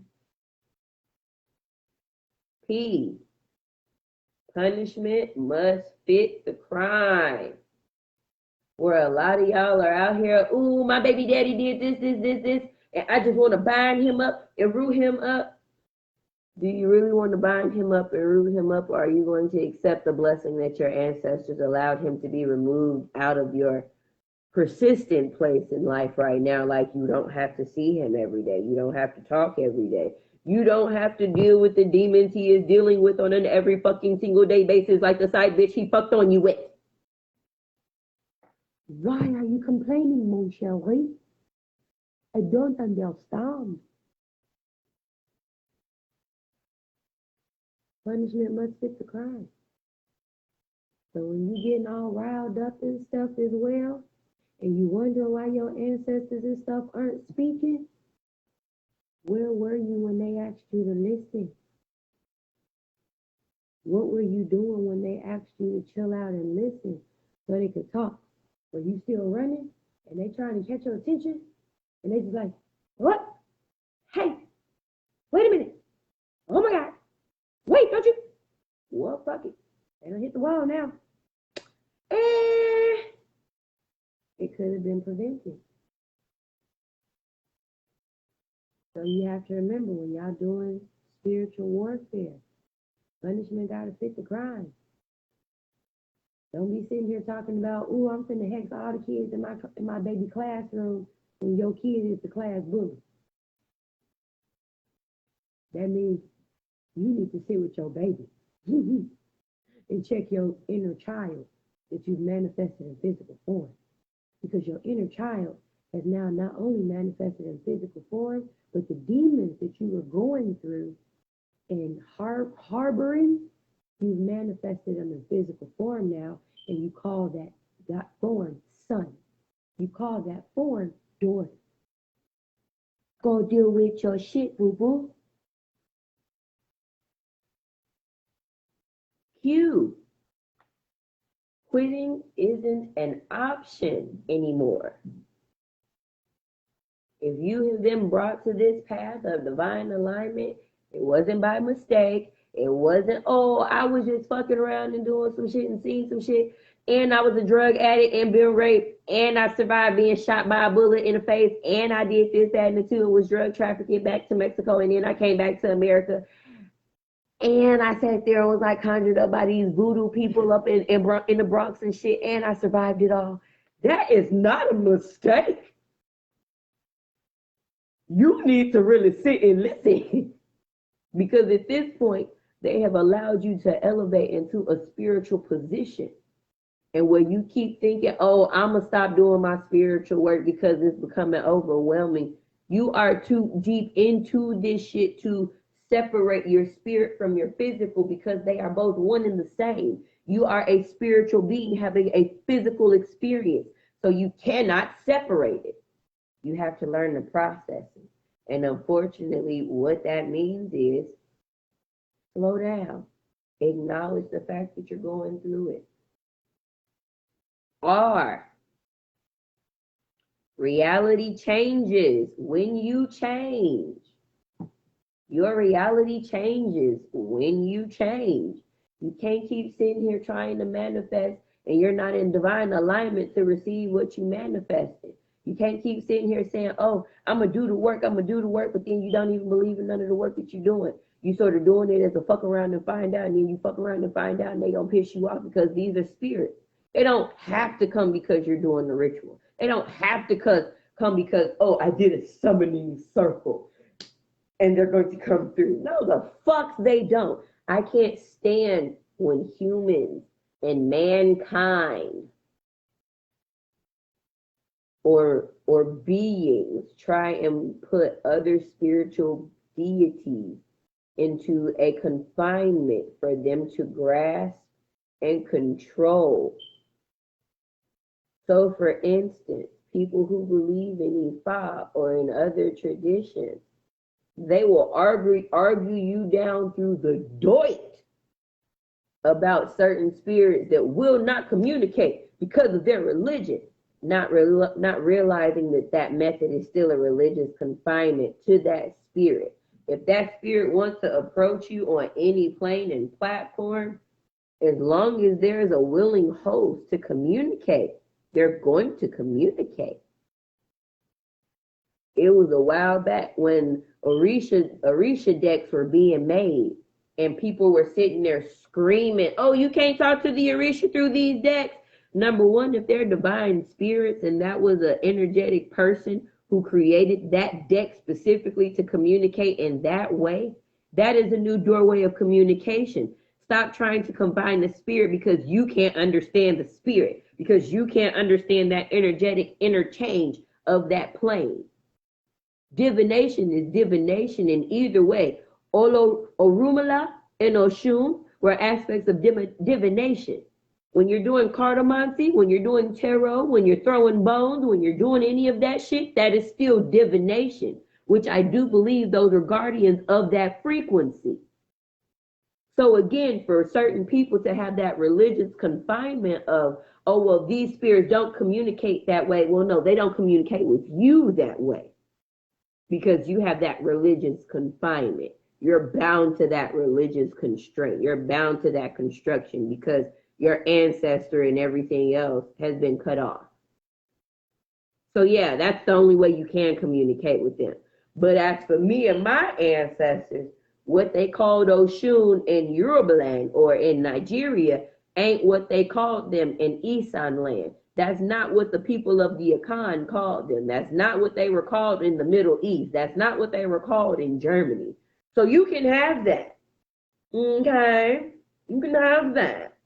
P. Punishment must fit the crime. Where a lot of y'all are out here, ooh, my baby daddy did this, and I just want to bind him up and root him up. Do you really want to bind him up and root him up, or are you going to accept the blessing that your ancestors allowed him to be removed out of your persistent place in life right now? Like, you don't have to see him every day. You don't have to talk every day. You don't have to deal with the demons he is dealing with on an every fucking single day basis like the side bitch he fucked on you with. Why are you complaining, mon chéri? I don't understand. Punishment must fit the crime. So when you getting all riled up and stuff as well, and you wonder why your ancestors and stuff aren't speaking, where were you when they asked you to listen? What were you doing when they asked you to chill out and listen so they could talk? Were you still running and they trying to catch your attention? And they just like, what? Hey, wait a minute. Oh my God. Wait, don't you? Well, fuck it. They don't hit the wall now. It could have been prevented. So you have to remember when y'all doing spiritual warfare, Punishment gotta fit the crime. Don't be sitting here talking about, ooh, I'm finna hex all the kids in my baby classroom when your kid is the class bully. That means you need to sit with your baby and check your inner child that you've manifested in physical form. Because your inner child has now not only manifested in physical form, but the demons that you were going through and harboring, you've manifested them in physical form now, and you call that form son. You call that form daughter. Go deal with your shit, boo-boo. Q. Quitting isn't an option anymore. If you have been brought to this path of divine alignment, it wasn't by mistake. It wasn't, oh, I was just fucking around and doing some shit and seeing some shit, and I was a drug addict and been raped, and I survived being shot by a bullet in the face, and I did this, that, and the two, and was drug trafficking back to Mexico, and then I came back to America, and I sat there and was like conjured up by these voodoo people up in the Bronx and shit, and I survived it all. That is not a mistake. You need to really sit and listen. Because at this point, they have allowed you to elevate into a spiritual position. And when you keep thinking, oh, I'm going to stop doing my spiritual work because it's becoming overwhelming, you are too deep into this shit to separate your spirit from your physical, because they are both one and the same. You are a spiritual being having a physical experience. So you cannot separate it. You have to learn the processing. And unfortunately, what that means is slow down. Acknowledge the fact that you're going through it. R. Reality changes when you change. Your reality changes when you change. You can't keep sitting here trying to manifest and you're not in divine alignment to receive what you manifested. You can't keep sitting here saying, oh, I'm going to do the work, but then you don't even believe in none of the work that you're doing. You sort of doing it as a fuck around and find out, and then you fuck around and find out, and they don't piss you off because these are spirits. They don't have to come because you're doing the ritual. They don't have to come because, oh, I did a summoning circle, and they're going to come through. No, the fuck they don't. I can't stand when humans and mankind or beings try and put other spiritual deities into a confinement for them to grasp and control. So, for instance, people who believe in Ifa or in other traditions, they will argue you down through the doit about certain spirits that will not communicate because of their religion. Not realizing that method is still a religious confinement to that spirit. If that spirit wants to approach you on any plane and platform, as long as there is a willing host to communicate, they're going to communicate. It was a while back when Orisha decks were being made, and people were sitting there screaming, oh, you can't talk to the Orisha through these decks. Number one, if they're divine spirits and that was an energetic person who created that deck specifically to communicate in that way, that is a new doorway of communication. Stop trying to combine the spirit because you can't understand the spirit, because you can't understand that energetic interchange of that plane. Divination is divination in either way. Orumala and Oshun were aspects of divination. When you're doing cartomancy, when you're doing tarot, when you're throwing bones, when you're doing any of that shit, that is still divination, which I do believe those are guardians of that frequency. So again, for certain people to have that religious confinement of, oh, well, these spirits don't communicate that way. Well, no, they don't communicate with you that way because you have that religious confinement. You're bound to that religious constraint. You're bound to that construction because your ancestor and everything else has been cut off. So yeah, that's the only way you can communicate with them. But as for me and my ancestors, What they called Oshun in Yorubaland or in Nigeria ain't what they called them in Isan land. That's not what the people of the Akan called them. That's not what they were called in the Middle East. That's not what they were called in Germany. So you can have that. Okay? You can have that.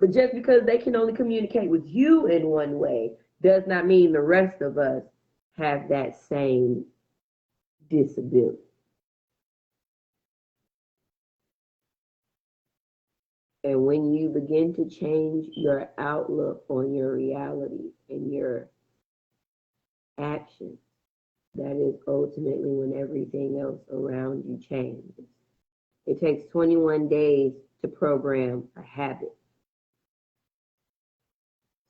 But just because they can only communicate with you in one way does not mean the rest of us have that same disability. And when you begin to change your outlook on your reality and your actions, that is ultimately when everything else around you changes. It takes 21 days to program a habit.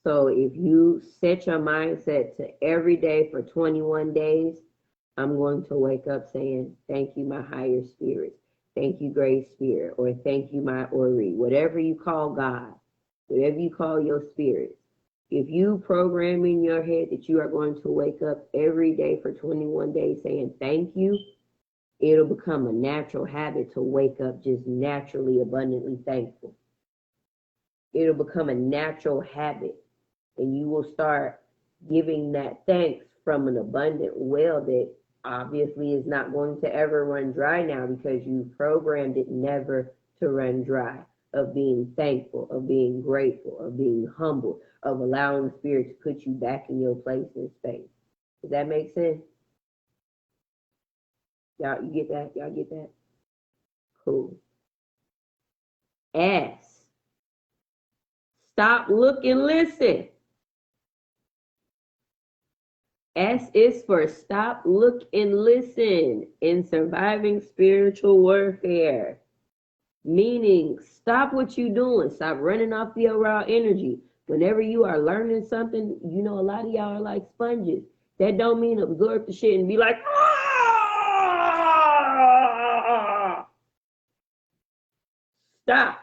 So if you set your mindset to every day for 21 days, I'm going to wake up saying, thank you, my higher spirits. Thank you, Great Spirit, or thank you, my Ori, whatever you call God, whatever you call your spirits. If you program in your head that you are going to wake up every day for 21 days saying thank you, it'll become a natural habit to wake up just naturally, abundantly thankful. It'll become a natural habit, and you will start giving that thanks from an abundant well that obviously is not going to ever run dry now because you programmed it never to run dry, of being thankful, of being grateful, of being humble, of allowing the Spirit to put you back in your place in space. Does that make sense? Y'all, you get that? Y'all get that? Cool. S. Stop, look, and listen. S is for stop, look, and listen in surviving spiritual warfare. Meaning, stop what you're doing. Stop running off the raw energy. Whenever you are learning something, you know, a lot of y'all are like sponges. That don't mean absorb the shit and be like, ah! Stop.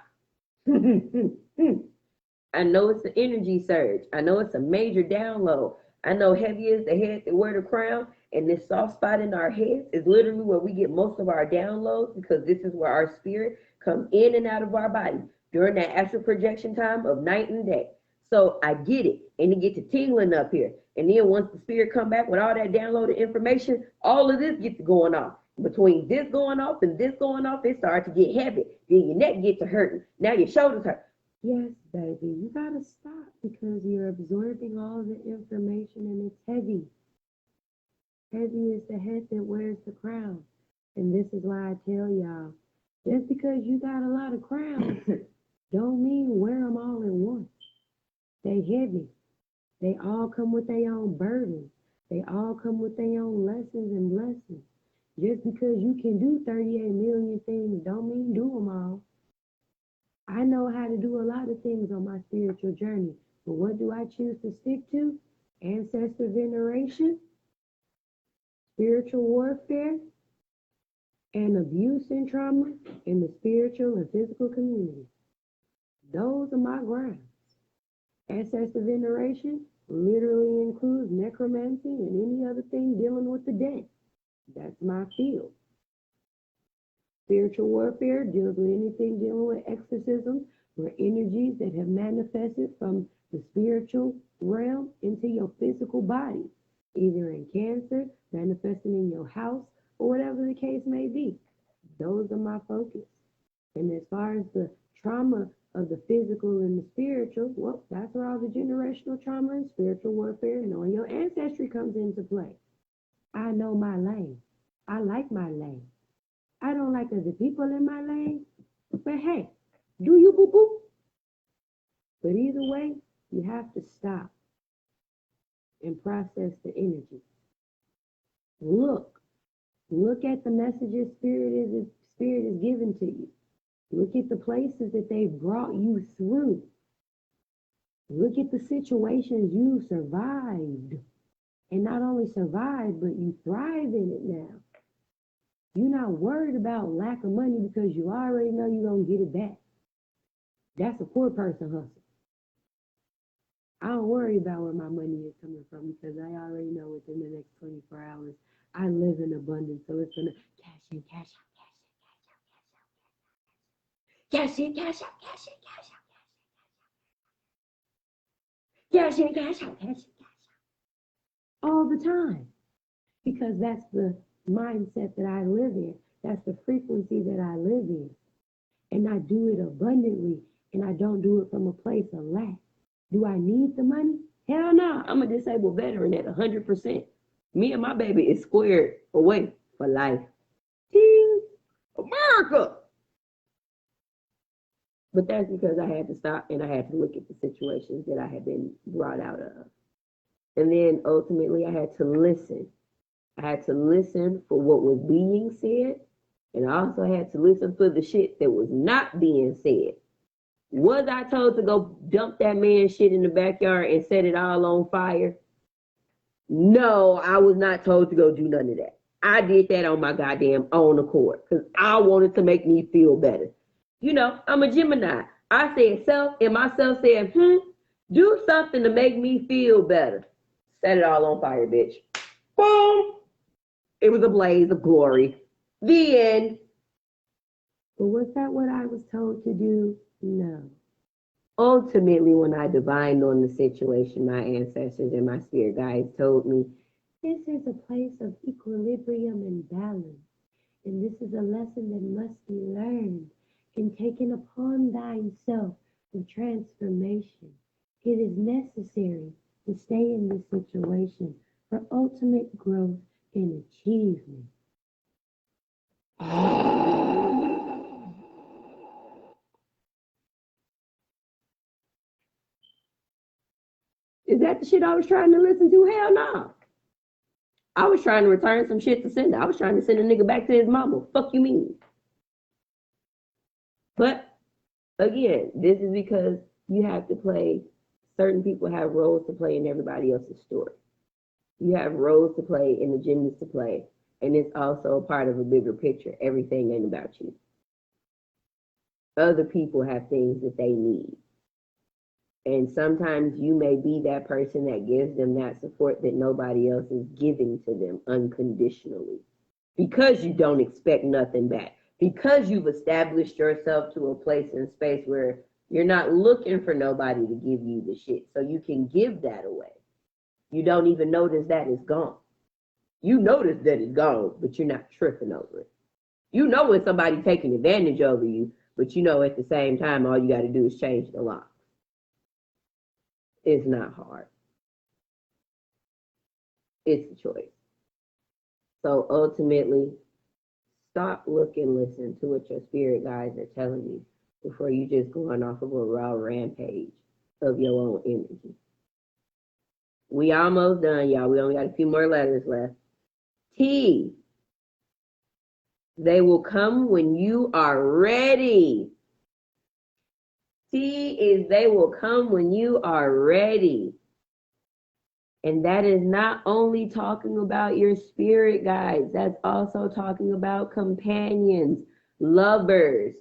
I know it's an energy surge. I know it's a major download. I know heavy is the head that wear the crown, and this soft spot in our heads is literally where we get most of our downloads because this is where our spirit comes in and out of our body during that astral projection time of night and day. So I get it, and it gets to tingling up here. And then once the spirit come back with all that downloaded information, all of this gets going off. Between this going off and this going off, it starts to get heavy. Then your neck gets to hurting. Now your shoulders hurt. Yes, baby, you gotta stop because you're absorbing all the information and it's heavy. Heavy is the head that wears the crown. And this is why I tell y'all, just because you got a lot of crowns, don't mean wear them all at once. They heavy. They all come with their own burdens. They all come with their own lessons and blessings. Just because you can do 38 million things don't mean do them all. I know how to do a lot of things on my spiritual journey, but what do I choose to stick to? Ancestor veneration, spiritual warfare, and abuse and trauma in the spiritual and physical community. Those are my grounds. Ancestor veneration literally includes necromancy and any other thing dealing with the dead. That's my field. Spiritual warfare deals with anything dealing with exorcism or energies that have manifested from the spiritual realm into your physical body, either in cancer, manifesting in your house, or whatever the case may be. Those are my focus. And as far as the trauma of the physical and the spiritual, well, that's where all the generational trauma and spiritual warfare, knowing your ancestry comes into play. I know my lane. I like my lane. I don't like other people in my lane, but hey, do you boo-boo? But either way, you have to stop and process the energy. Look at the messages Spirit is giving to you. Look at the places that they've brought you through. Look at the situations you survived. And not only survived, but you thrive in it now. You're not worried about lack of money because you already know you're going to get it back. That's a poor person hustle. I don't worry about where my money is coming from because I already know within the next 24 hours, I live in abundance. So it's going to cash in, cash out, cash Cash in, cash out, cash in, cash out, cash in, cash out, cash in, cash out. All the time. Because that's the mindset that I live in. That's the frequency that I live in. And I do it abundantly, and I don't do it from a place of lack. Do I need the money? Hell no. I'm a disabled veteran at 100%. Me and my baby is squared away for life. Team America. But that's because I had to stop and I had to look at the situations that I had been brought out of. And then ultimately I had to listen. I had to listen for what was being said, and I also had to listen for the shit that was not being said. Was I told to go dump that man's shit in the backyard and set it all on fire? No, I was not told to go do none of that. I did that on my goddamn own accord because I wanted to make me feel better. You know, I'm a Gemini. I said self, and myself said, do something to make me feel better. Set it all on fire, bitch. Boom. It was a blaze of glory. The end. But was that what I was told to do? No. Ultimately, when I divined on the situation, my ancestors and my spirit guides told me, this is a place of equilibrium and balance. And this is a lesson that must be learned and taken upon thyself for transformation. It is necessary to stay in this situation for ultimate growth and achievement. Is that the shit I was trying to listen to? Hell no. I was trying to return some shit to sender. I was trying to send a nigga back to his mama. Fuck you mean? But again, this is because you have to play, certain people have roles to play in everybody else's story. You have roles to play and agendas to play. And it's also part of a bigger picture. Everything ain't about you. Other people have things that they need. And sometimes you may be that person that gives them that support that nobody else is giving to them unconditionally. Because you don't expect nothing back. Because you've established yourself to a place and space where you're not looking for nobody to give you the shit. So you can give that away. You don't even notice that it's gone. You notice that it's gone, but you're not tripping over it. You know when somebody's taking advantage over you, but you know at the same time, all you got to do is change the lock. It's not hard. It's a choice. So ultimately, stop, look, and listen to what your spirit guides are telling you before you just going off of a raw rampage of your own energy. We almost done, y'all. We only got a few more letters left. T. They will come when you are ready. T is they will come when you are ready. And that is not only talking about your spirit guides, that's also talking about companions, lovers,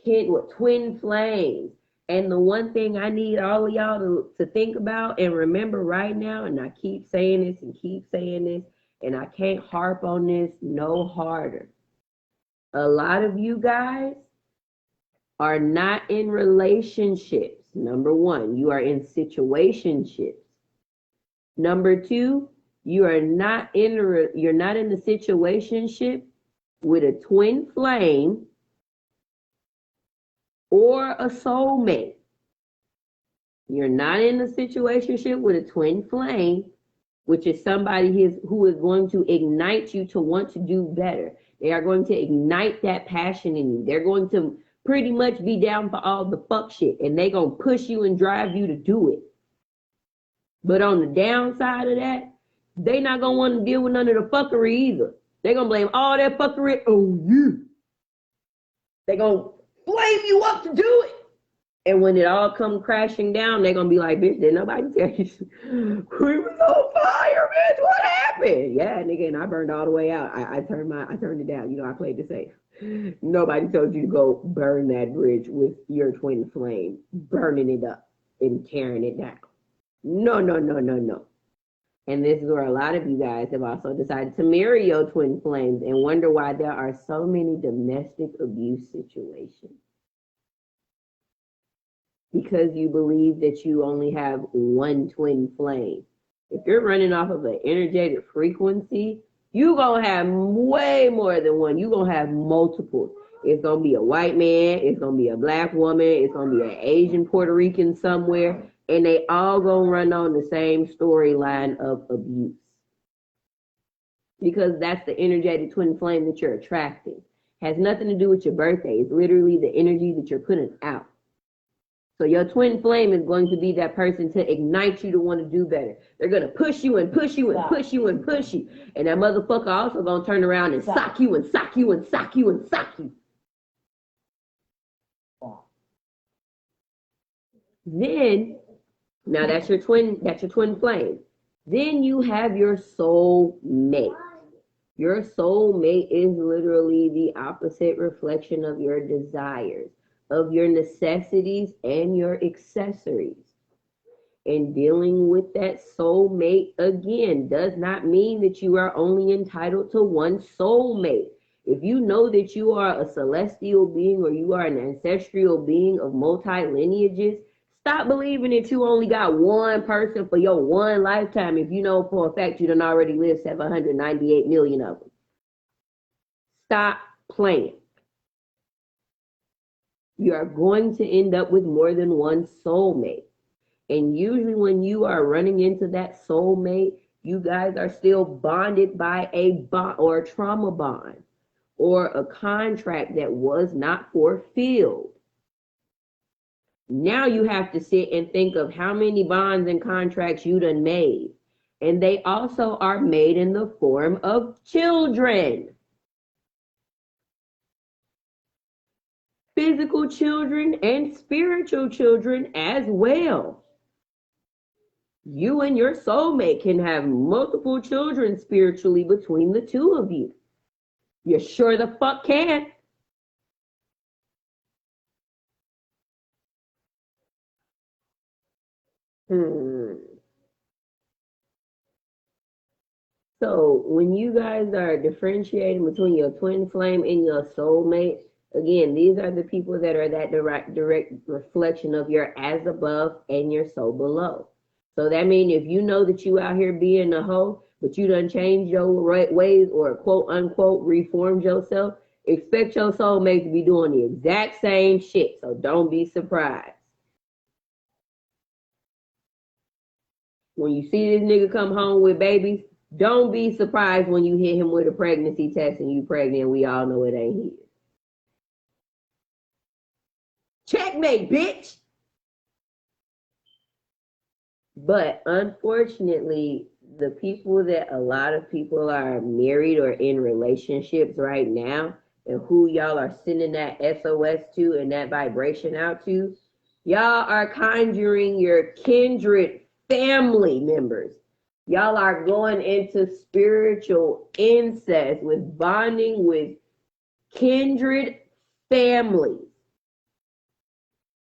twin flames. And the one thing I need all of y'all to think about and remember right now, and I keep saying this and keep saying this, and I can't harp on this no harder. A lot of you guys are not in relationships. Number one, you are in situationships. Number two, you're not in the situationship with a twin flame or a soulmate. You're not in a situationship with a twin flame, which is somebody who is going to ignite you to want to do better. They are going to ignite that passion in you. They're going to pretty much be down for all the fuck shit, and they're going to push you and drive you to do it. But on the downside of that, they not going to want to deal with none of the fuckery either. They're going to blame all that fuckery on you. They're going to flame you up to do it. And when it all come crashing down, they're going to be like, bitch, did nobody tell you? We was on fire, bitch. What happened? Yeah, nigga, and I burned all the way out. I turned it down. You know, I played it safe. Nobody told you to go burn that bridge with your twin flame, burning it up and tearing it down. No. And this is where a lot of you guys have also decided to marry your twin flames and wonder why there are so many domestic abuse situations. because you believe that you only have one twin flame. If you're running off of an energetic frequency, you're going to have way more than one. You're going to have multiple. It's going to be a white man. It's going to be a black woman. It's going to be an Asian Puerto Rican somewhere. And they all going to run on the same storyline of abuse. Because that's the energetic twin flame that you're attracting. Has nothing to do with your birthday. It's literally the energy that you're putting out. So your twin flame is going to be that person to ignite you to want to do better. They're going to push you and push you and push you and push you. And that motherfucker also going to turn around and sock you and sock you and sock you and sock you. Then, now that's your twin flame. Then you have your soul mate. Your soul mate is literally the opposite reflection of your desires, of your necessities and your accessories. And dealing with that soulmate, again, does not mean that you are only entitled to one soulmate. If you know that you are a celestial being or you are an ancestral being of multi-lineages, stop believing that you only got one person for your one lifetime if you know for a fact you done already lived 798 million of them. Stop playing. You are going to end up with more than one soulmate. And usually when you are running into that soulmate, you guys are still bonded by a bond or a trauma bond or a contract that was not fulfilled. Now you have to sit and think of how many bonds and contracts you done made. And they also are made in the form of children. Physical children and spiritual children as well. You and your soulmate can have multiple children spiritually between the two of you. You sure the fuck can. So when you guys are differentiating between your twin flame and your soulmate, again, these are the people that are that direct reflection of your as above and your so below. So that means if you know that you out here being a hoe, but you done changed your ways or quote unquote reformed yourself, expect your soulmate to be doing the exact same shit. So don't be surprised. When you see this nigga come home with babies, don't be surprised when you hit him with a pregnancy test and you pregnant. We all know it ain't his. Checkmate, bitch. But unfortunately, the people that a lot of people are married or in relationships right now, and who y'all are sending that SOS to and that vibration out to, y'all are conjuring your kindred family members. Y'all are going into spiritual incest with bonding with kindred families,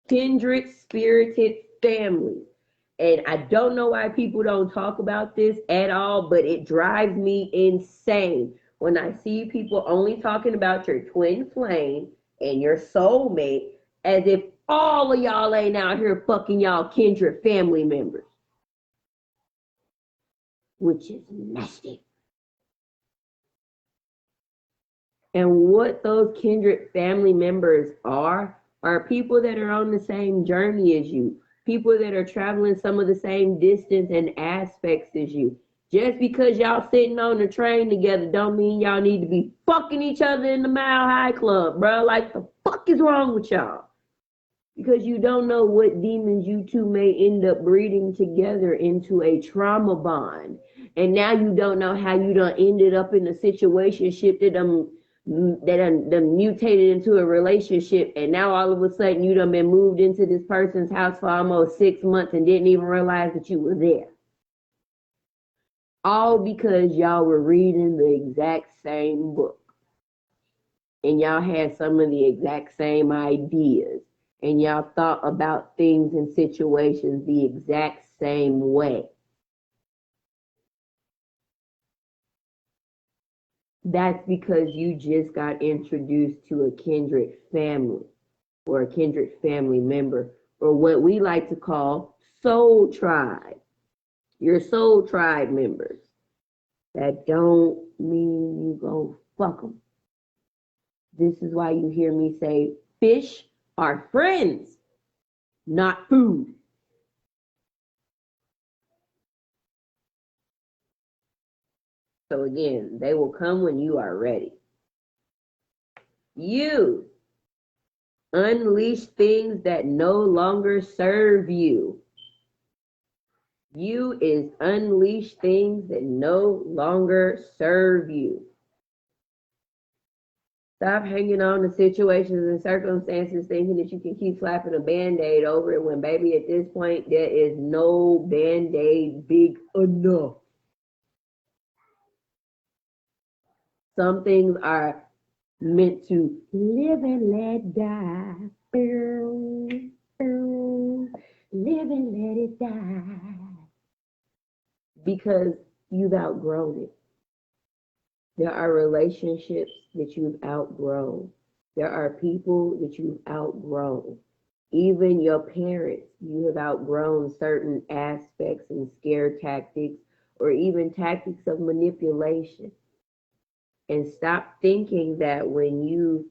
kindred spirited families. And I don't know why people don't talk about this at all, but it drives me insane when I see people only talking about your twin flame and your soulmate as if all of y'all ain't out here fucking y'all kindred family members, which is nasty. And what those kindred family members are people that are on the same journey as you. People that are traveling some of the same distance and aspects as you. Just because y'all sitting on the train together don't mean y'all need to be fucking each other in the Mile High Club, bro. Like, the fuck is wrong with y'all? Because you don't know what demons you two may end up breeding together into a trauma bond. And now you don't know how you done ended up in a situationship that done mutated into a relationship, and now all of a sudden you done been moved into this person's house for almost 6 months and didn't even realize that you were there. All because y'all were reading the exact same book. And y'all had some of the exact same ideas. And y'all thought about things and situations the exact same way. That's because you just got introduced to a kindred family or a kindred family member or what we like to call soul tribe. Your soul tribe members. That don't mean you go fuck them. This is why you hear me say fish are friends, not food. So again, they will come when you are ready. You unleash things that no longer serve you. You is unleash things that no longer serve you. Stop hanging on to situations and circumstances thinking that you can keep slapping a Band-Aid over it when, baby, at this point, there is no Band-Aid big enough. Some things are meant to live and let die. Live and let it die. Because you've outgrown it. There are relationships that you've outgrown. There are people that you've outgrown. Even your parents, you have outgrown certain aspects and scare tactics or even tactics of manipulation. And stop thinking that when you've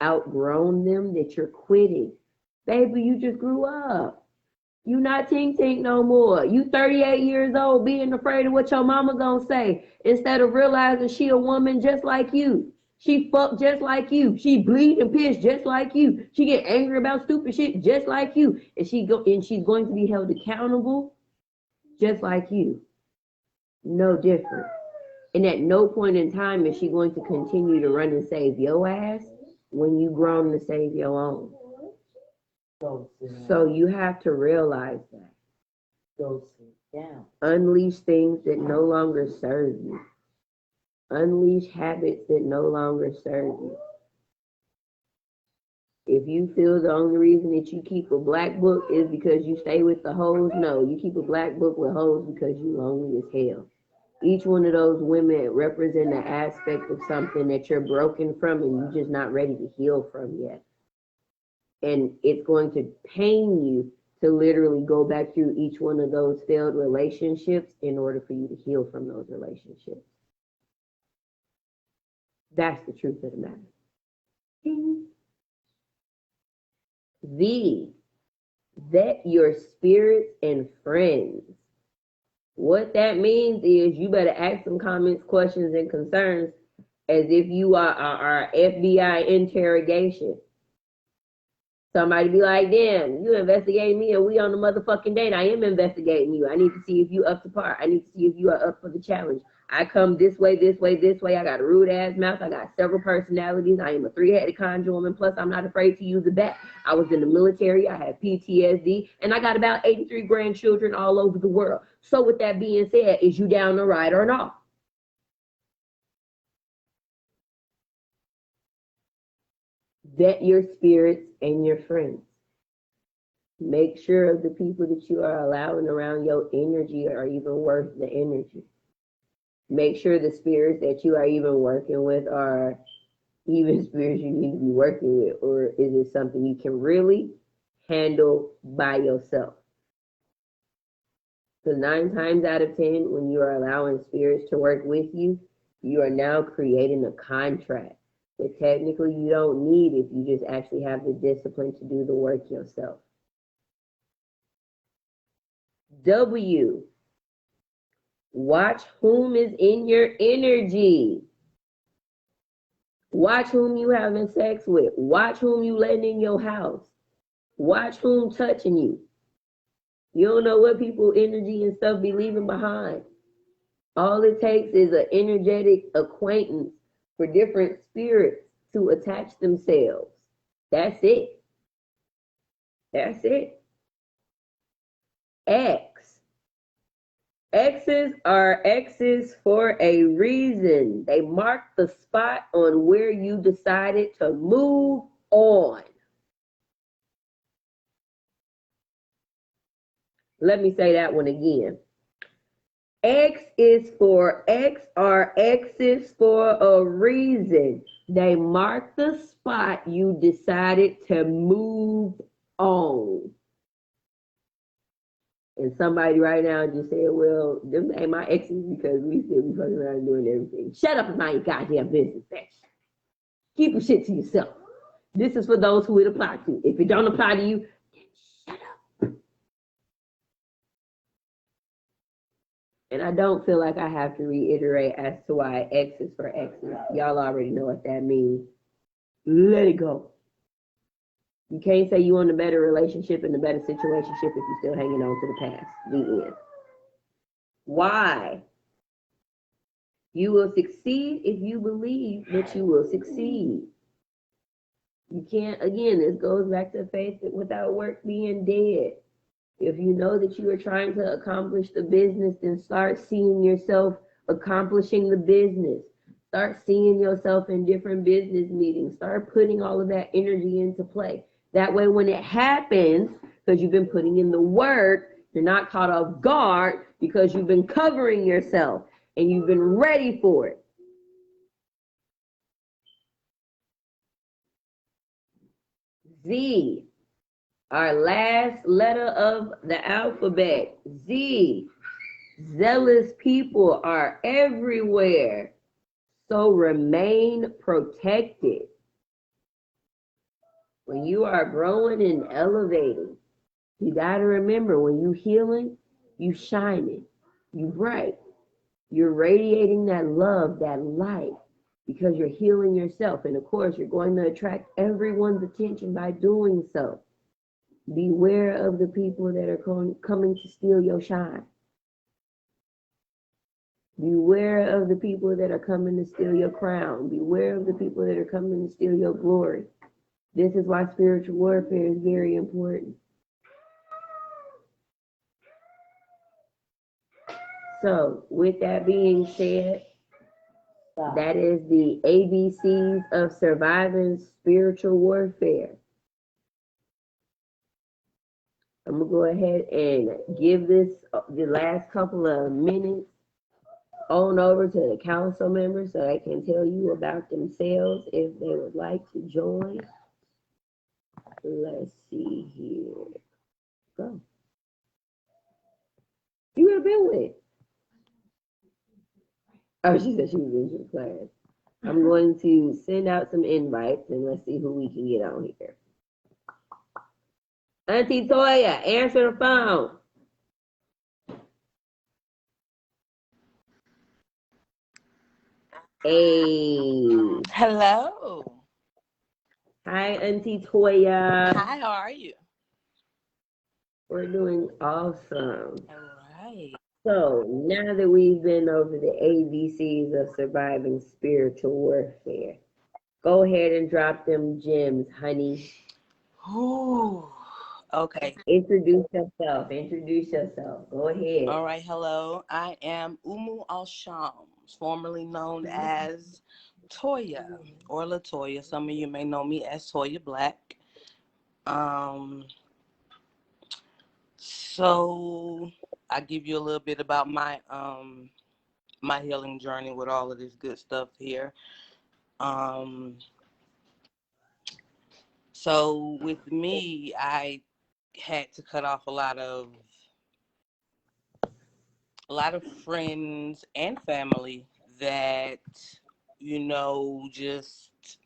outgrown them that you're quitting. Baby, you just grew up. You not tink tink no more. You 38 years old being afraid of what your mama gonna say instead of realizing she a woman just like you. She fuck just like you. She bleed and piss just like you. She get angry about stupid shit just like you. And she's going to be held accountable just like you. No different. And at no point in time is she going to continue to run and save your ass when you grown to save your own. So you have to realize that. Go sit down. Unleash things that no longer serve you. Unleash habits that no longer serve you. If you feel the only reason that you keep a black book is because you stay with the hoes, no, you keep a black book with hoes because you lonely as hell. Each one of those women represent an aspect of something that you're broken from and you're just not ready to heal from yet. And it's going to pain you to literally go back through each one of those failed relationships in order for you to heal from those relationships. That's the truth of the matter. Vet your spirits and friends. What that means is you better ask some comments, questions, and concerns as if you are our FBI interrogation. Somebody be like, damn, you investigating me and we on the motherfucking date. I am investigating you. I need to see if you up to par. I need to see if you are up for the challenge. I come this way, this way, this way. I got a rude ass mouth. I got several personalities. I am a three-headed conjure woman. Plus, I'm not afraid to use a bat. I was in the military. I had PTSD. And I got about 83 grandchildren all over the world. So with that being said, is you down to ride or not? Vet your spirits and your friends. Make sure the people that you are allowing around your energy are even worth the energy. Make sure the spirits that you are even working with are even spirits you need to be working with, or is it something you can really handle by yourself? Because 9 times out of 10, when you are allowing spirits to work with you, you are now creating a contract that technically you don't need if you just actually have the discipline to do the work yourself. W. Watch whom is in your energy. Watch whom you having sex with. Watch whom you letting in your house. Watch whom touching you. You don't know what people energy and stuff be leaving behind. All it takes is an energetic acquaintance for different spirits to attach themselves. That's it. That's it. X. X's are X's for a reason. They mark the spot on where you decided to move on. Let me say that one again. X are X's for a reason. They mark the spot you decided to move on. And somebody right now just said, well, them ain't my exes because we still be fucking around and doing everything. Shut up and mind your goddamn business, bitch. Keep your shit to yourself. This is for those who it apply to. If it don't apply to you, then shut up. And I don't feel like I have to reiterate as to why X is for X's. Y'all already know what that means. Let it go. You can't say you in a better relationship and a better situationship if you're still hanging on to the past. The end. Why? You will succeed if you believe that you will succeed. You can't, again, this goes back to faith without work being dead. If you know that you are trying to accomplish the business, then start seeing yourself accomplishing the business. Start seeing yourself in different business meetings. Start putting all of that energy into play. That way, when it happens, because you've been putting in the work, you're not caught off guard because you've been covering yourself and you've been ready for it. Z. Our last letter of the alphabet, Z. Zealous people are everywhere, so remain protected. When you are growing and elevating, you got to remember when you healing, you shining, you bright. You're radiating that love, that light, because you're healing yourself. And of course, you're going to attract everyone's attention by doing so. Beware of the people that are coming to steal your shine. Beware of the people that are coming to steal your crown. Beware of the people that are coming to steal your glory. This is why spiritual warfare is very important. So, with that being said, that is the ABCs of surviving spiritual warfare. I'm going to go ahead and give this the last couple of minutes on over to the council members so they can tell you about themselves if they would like to join. Let's see here. Go. You would have been with. Oh, she said she was in your class. I'm going to send out some invites and let's see who we can get on here. Auntie Toya, answer the phone. Hey. Hello. Hi, Auntie Toya. Hi, how are you? We're doing awesome. All right. So now that we've been over the ABCs of surviving spiritual warfare, go ahead and drop them gems, honey. Ooh. Okay. Introduce yourself. Introduce yourself. Go ahead. All right. Hello. I am Umu Al-Shams, formerly known as Toya or Latoya. Some of you may know me as Toya Black. So I give you a little bit about my healing journey with all of this good stuff here. So with me, I had to cut off a lot of friends and family that, just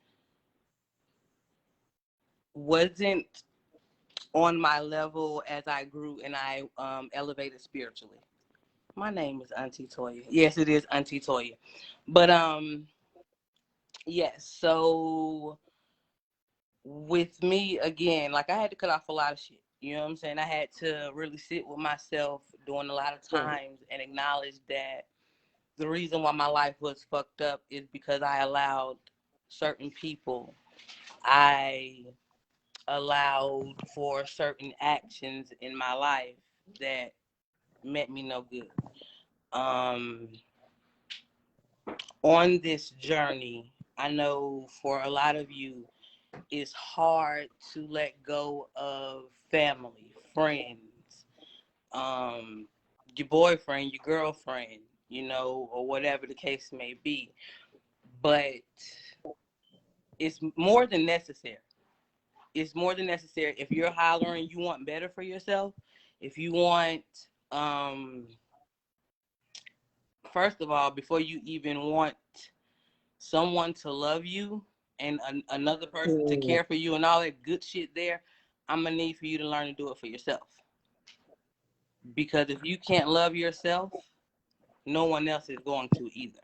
wasn't on my level as I grew and I elevated spiritually. My name is Auntie Toya. Yes, it is Auntie Toya. But yes, so with me again, like I had to cut off a lot of shit. You know what I'm saying? I had to really sit with myself during a lot of times and acknowledge that the reason why my life was fucked up is because I allowed certain people, I allowed for certain actions in my life that meant me no good. On this journey, I know for a lot of you, it's hard to let go of family, friends, your boyfriend, your girlfriend, or whatever the case may be. But it's more than necessary. It's more than necessary. If you're hollering, you want better for yourself. If you want, first of all, before you even want someone to love you and another person to care for you and all that good shit there, I'm going to need for you to learn to do it for yourself. Because if you can't love yourself, no one else is going to either.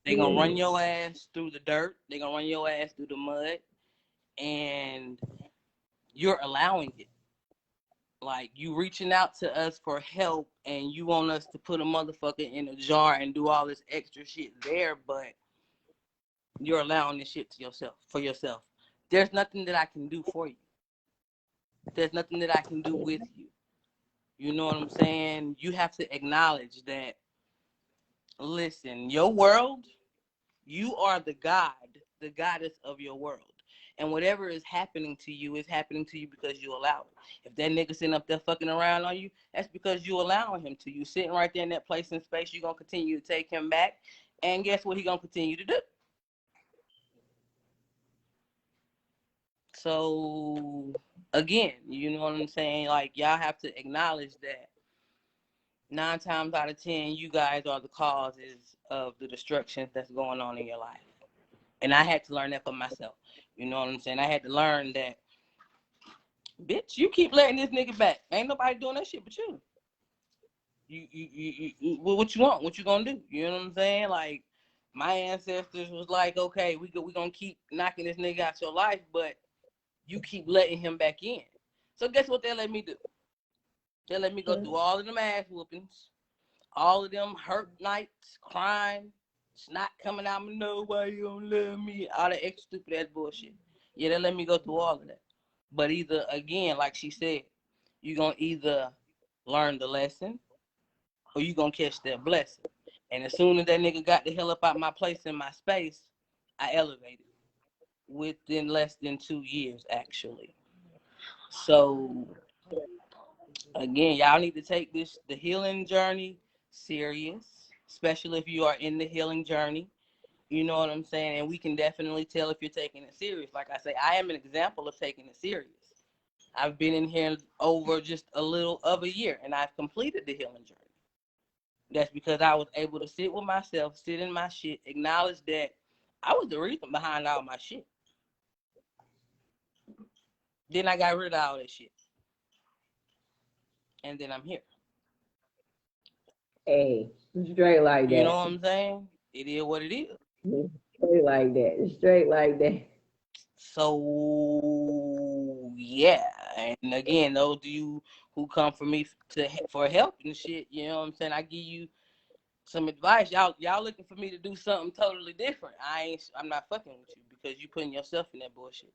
They're going to run your ass through the dirt. They're going to run your ass through the mud. And you're allowing it. Like, you reaching out to us for help and you want us to put a motherfucker in a jar and do all this extra shit there, but you're allowing this shit to yourself, for yourself. There's nothing that I can do for you. There's nothing that I can do with you. You know what I'm saying? You have to acknowledge that, listen, your world, you are the god, the goddess of your world. And whatever is happening to you is happening to you because you allow it. If that nigga sitting up there fucking around on you, that's because you allowing him to. You sitting right there in that place in space, you're going to continue to take him back. And guess what he going to continue to do? So, again, you know what I'm saying? Like, y'all have to acknowledge that 9 times out of 10, you guys are the causes of the destruction that's going on in your life. And I had to learn that for myself. You know what I'm saying? I had to learn that, bitch, you keep letting this nigga back. Ain't nobody doing that shit but you. What you want? What you gonna do? You know what I'm saying? Like, my ancestors was like, okay, we gonna keep knocking this nigga out your life, but you keep letting him back in. So guess what they let me do? They let me go through all of them ass whoopings, all of them hurt nights, crying, snot coming out my nose, why you don't love me, all that extra stupid ass bullshit. Yeah, they let me go through all of that. But either, again, like she said, you're going to either learn the lesson or you're going to catch that blessing. And as soon as that nigga got the hell up out my place in my space, I elevated within less than 2 years, actually. So, again, y'all need to take the healing journey serious, especially if you are in the healing journey. You know what I'm saying? And we can definitely tell if you're taking it serious. Like I say, I am an example of taking it serious. I've been in here over just a little of a year, and I've completed the healing journey. That's because I was able to sit with myself, sit in my shit, acknowledge that I was the reason behind all my shit. Then I got rid of all that shit. And then I'm here. Hey, straight like that. You know what I'm saying? It is what it is. Straight like that. Straight like that. So, yeah. And again, those of you who come for me for help and shit, you know what I'm saying? I give you some advice. Y'all looking for me to do something totally different. I'm not fucking with you because you putting yourself in that bullshit.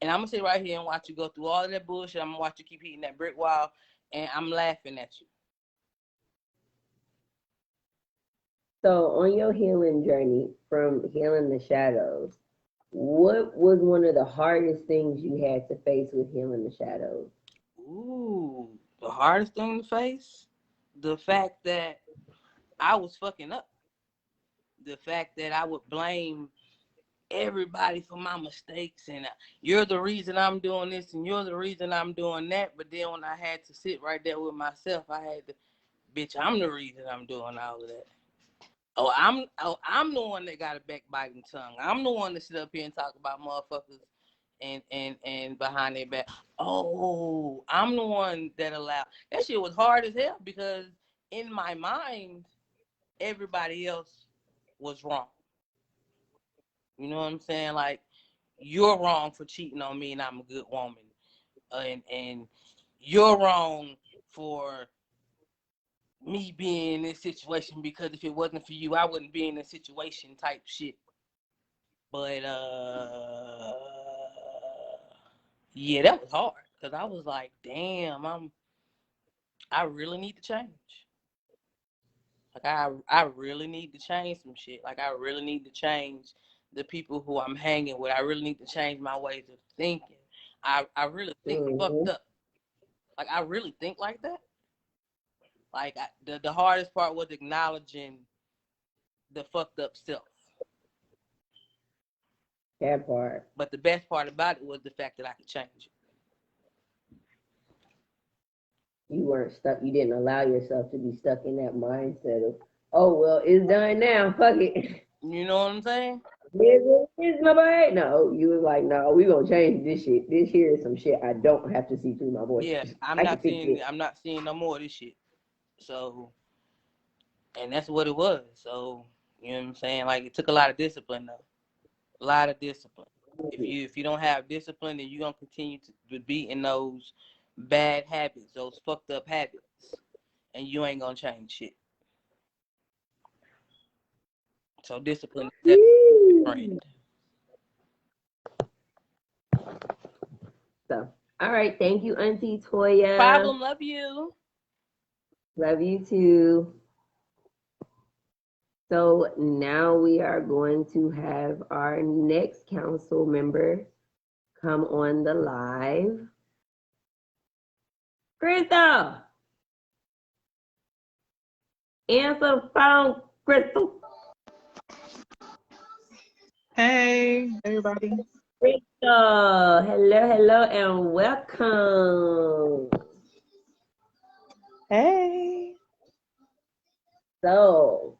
And I'm gonna sit right here and watch you go through all of that bullshit. I'm gonna watch you keep hitting that brick wall, and I'm laughing at you. So on your healing journey from healing the shadows, what was one of the hardest things you had to face with healing the shadows? Ooh, the hardest thing to face? The fact that I was fucking up. The fact that I would blame everybody for my mistakes and you're the reason I'm doing this and you're the reason I'm doing that. But then when I had to sit right there with myself, I had to, bitch, I'm the reason I'm doing all of that. I'm the one that got a backbiting tongue. I'm the one that sit up here and talk about motherfuckers and behind their back. Oh, I'm the one that allowed. That shit was hard as hell because in my mind, everybody else was wrong. You know what I'm saying? Like, you're wrong for cheating on me and I'm a good woman. And you're wrong for me being in this situation because if it wasn't for you, I wouldn't be in this situation type shit. But, yeah, that was hard because I was like, damn, I really need to change. Like, I really need to change some shit. Like, I really need to change the people who I'm hanging with. I really need to change my ways of thinking. I really think fucked up. Like, I really think like that. Like, the hardest part was acknowledging the fucked up self. That part. But the best part about it was the fact that I could change it. you weren't stuck. You didn't allow yourself to be stuck in that mindset of, oh well, it's done now. Fuck it. You know what I'm saying? Here's my boy. No, you was like, no, we gonna change this shit. This here is some shit I don't have to see through my voice. Yeah, I can fix it. I'm not seeing no more of this shit. So, and that's what it was. So, you know what I'm saying? Like, it took a lot of discipline though. A lot of discipline. If you don't have discipline, then you're gonna continue to be in those bad habits, those fucked up habits, and you ain't gonna change shit. So discipline is definitely a friend. So, all right, thank you, Auntie Toya. Problem, love you. Love you too. So now we are going to have our next council member come on the live. Crystal! Answer phone, Crystal. Hey, everybody. Crystal, hello, and welcome. Hey. So,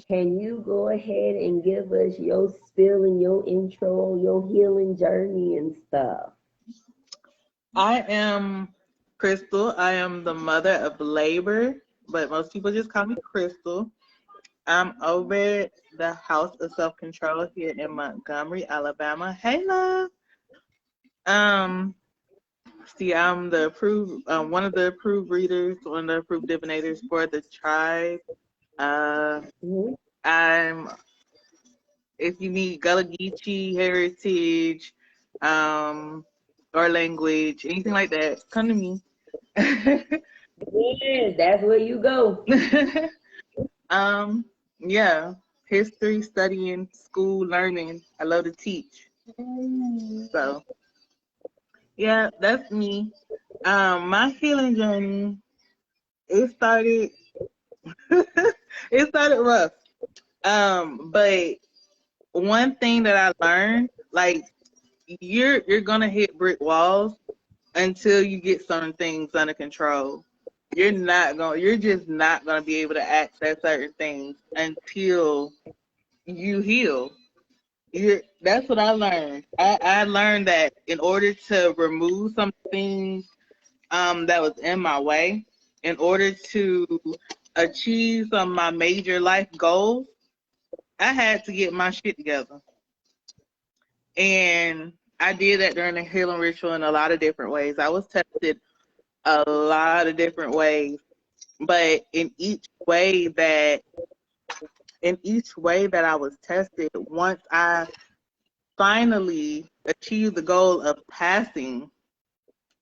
can you go ahead and give us your spill and your intro, your healing journey and stuff? I am Crystal. I am the mother of Labor, but most people just call me Crystal. I'm over the House of Self-Control here in Montgomery, Alabama. Hey, love. See, I'm the approved, one of the approved readers, one of the approved divinators for the tribe. I'm, if you need Gullah Geechee heritage, or language, anything like that, come to me. Yeah, that's where you go. Yeah, history, studying, school, learning. I love to teach. So, yeah, that's me. My healing journey, it started, it started rough. But one thing that I learned, like, you're gonna hit brick walls until you get certain things under control. You're just not gonna be able to access certain things until you heal. That's what I learned. I learned that in order to remove some things that was in my way, in order to achieve some of my major life goals, I had to get my shit together. And I did that during the healing ritual in a lot of different ways. I was tested a lot of different ways, but in each way that I was tested, once I finally achieved the goal of passing,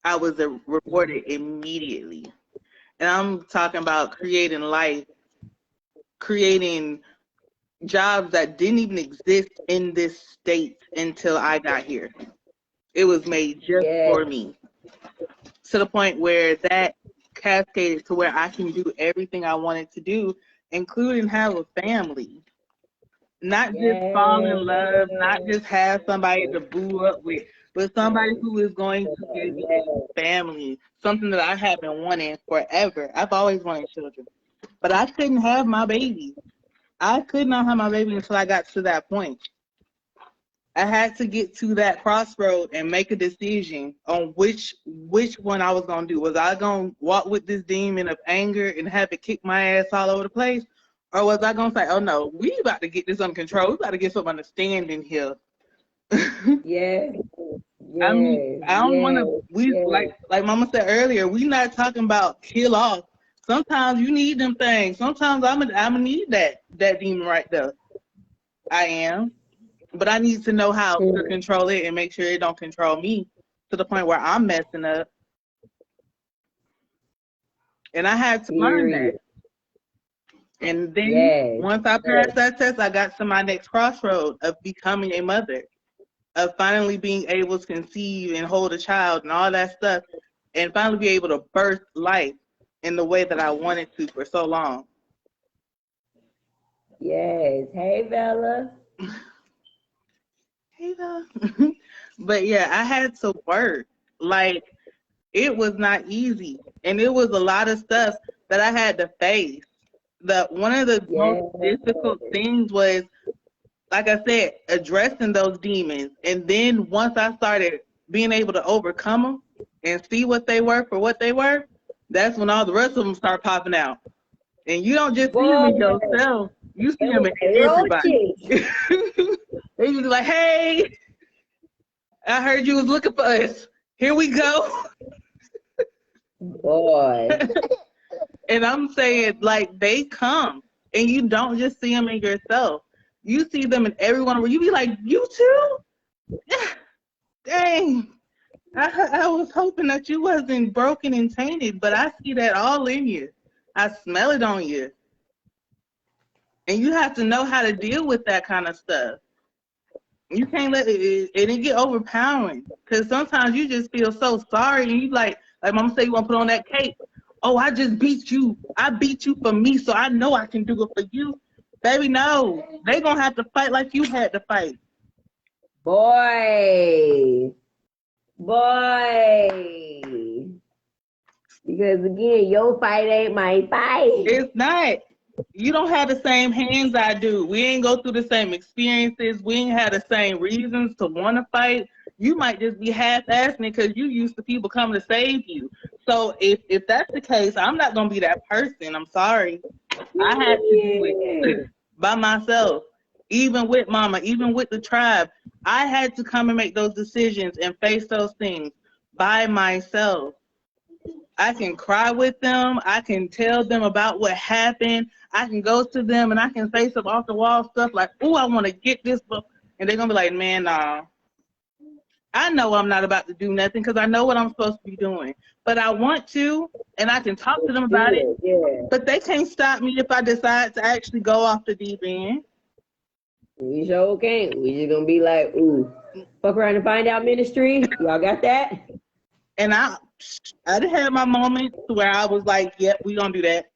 I was rewarded immediately. And I'm talking about creating life, creating jobs that didn't even exist in this state until I got here. It was made just for me, to the point where that cascaded to where I can do everything I wanted to do, including have a family. Not just fall in love, not just have somebody to boo up with, but somebody who is going to give me a family, something that I have been wanting forever. I've always wanted children, but I couldn't have my baby. I could not have my baby until I got to that point. I had to get to that crossroad and make a decision on which one I was going to do. Was I going to walk with this demon of anger and have it kick my ass all over the place? Or was I going to say, oh, no, we about to get this under control. We about to get some understanding here. Yeah. I mean, I don't want to, like Mama said earlier, we not talking about kill off. Sometimes you need them things. Sometimes I'm gonna need that demon right there. I am. But I need to know how to control it and make sure it don't control me to the point where I'm messing up. And I had to learn that. And then once I passed that test, I got to my next crossroad of becoming a mother, of finally being able to conceive and hold a child and all that stuff, and finally be able to birth life in the way that I wanted to for so long. Yes. Hey, Bella. Hey, Bella. But yeah, I had to work. Like, it was not easy. And it was a lot of stuff that I had to face. One of the most difficult things was, like I said, addressing those demons. And then once I started being able to overcome them and see what they were for what they were, that's when all the rest of them start popping out. And you don't just see them in yourself, you see them in everybody. They just be like, hey, I heard you was looking for us. Here we go. Boy. And I'm saying, like, they come. And you don't just see them in yourself. You see them in everyone where you be like, you too? Dang. I was hoping that you wasn't broken and tainted, but I see that all in you. I smell it on you. And you have to know how to deal with that kind of stuff. You can't let it get overpowering. Because sometimes you just feel so sorry. And you like mama say you want to put on that cape. Oh, I just beat you. I beat you for me, so I know I can do it for you. Baby, no. They going to have to fight like you had to fight. Boy. Because again, your fight ain't my fight. It's not. You don't have the same hands I do. We ain't go through the same experiences. We ain't have the same reasons to want to fight. You might just be half-assing it because you used to people coming to save you. So if that's the case, I'm not going to be that person. I'm sorry. I had to do it by myself. Even with mama, even with the tribe, I had to come and make those decisions and face those things by myself. I can cry with them. I can tell them about what happened. I can go to them and I can say some off the wall stuff like, "Oh, I want to get this book," and they're gonna be like, "Man, nah. I know I'm not about to do nothing because I know what I'm supposed to be doing, but I want to, and I can talk to them about it. Yeah. But they can't stop me if I decide to actually go off the deep end." We sure can't. We just gonna be like, ooh, fuck around and find out ministry. Y'all got that? And I done had my moments where I was like, "Yep, we gonna do that."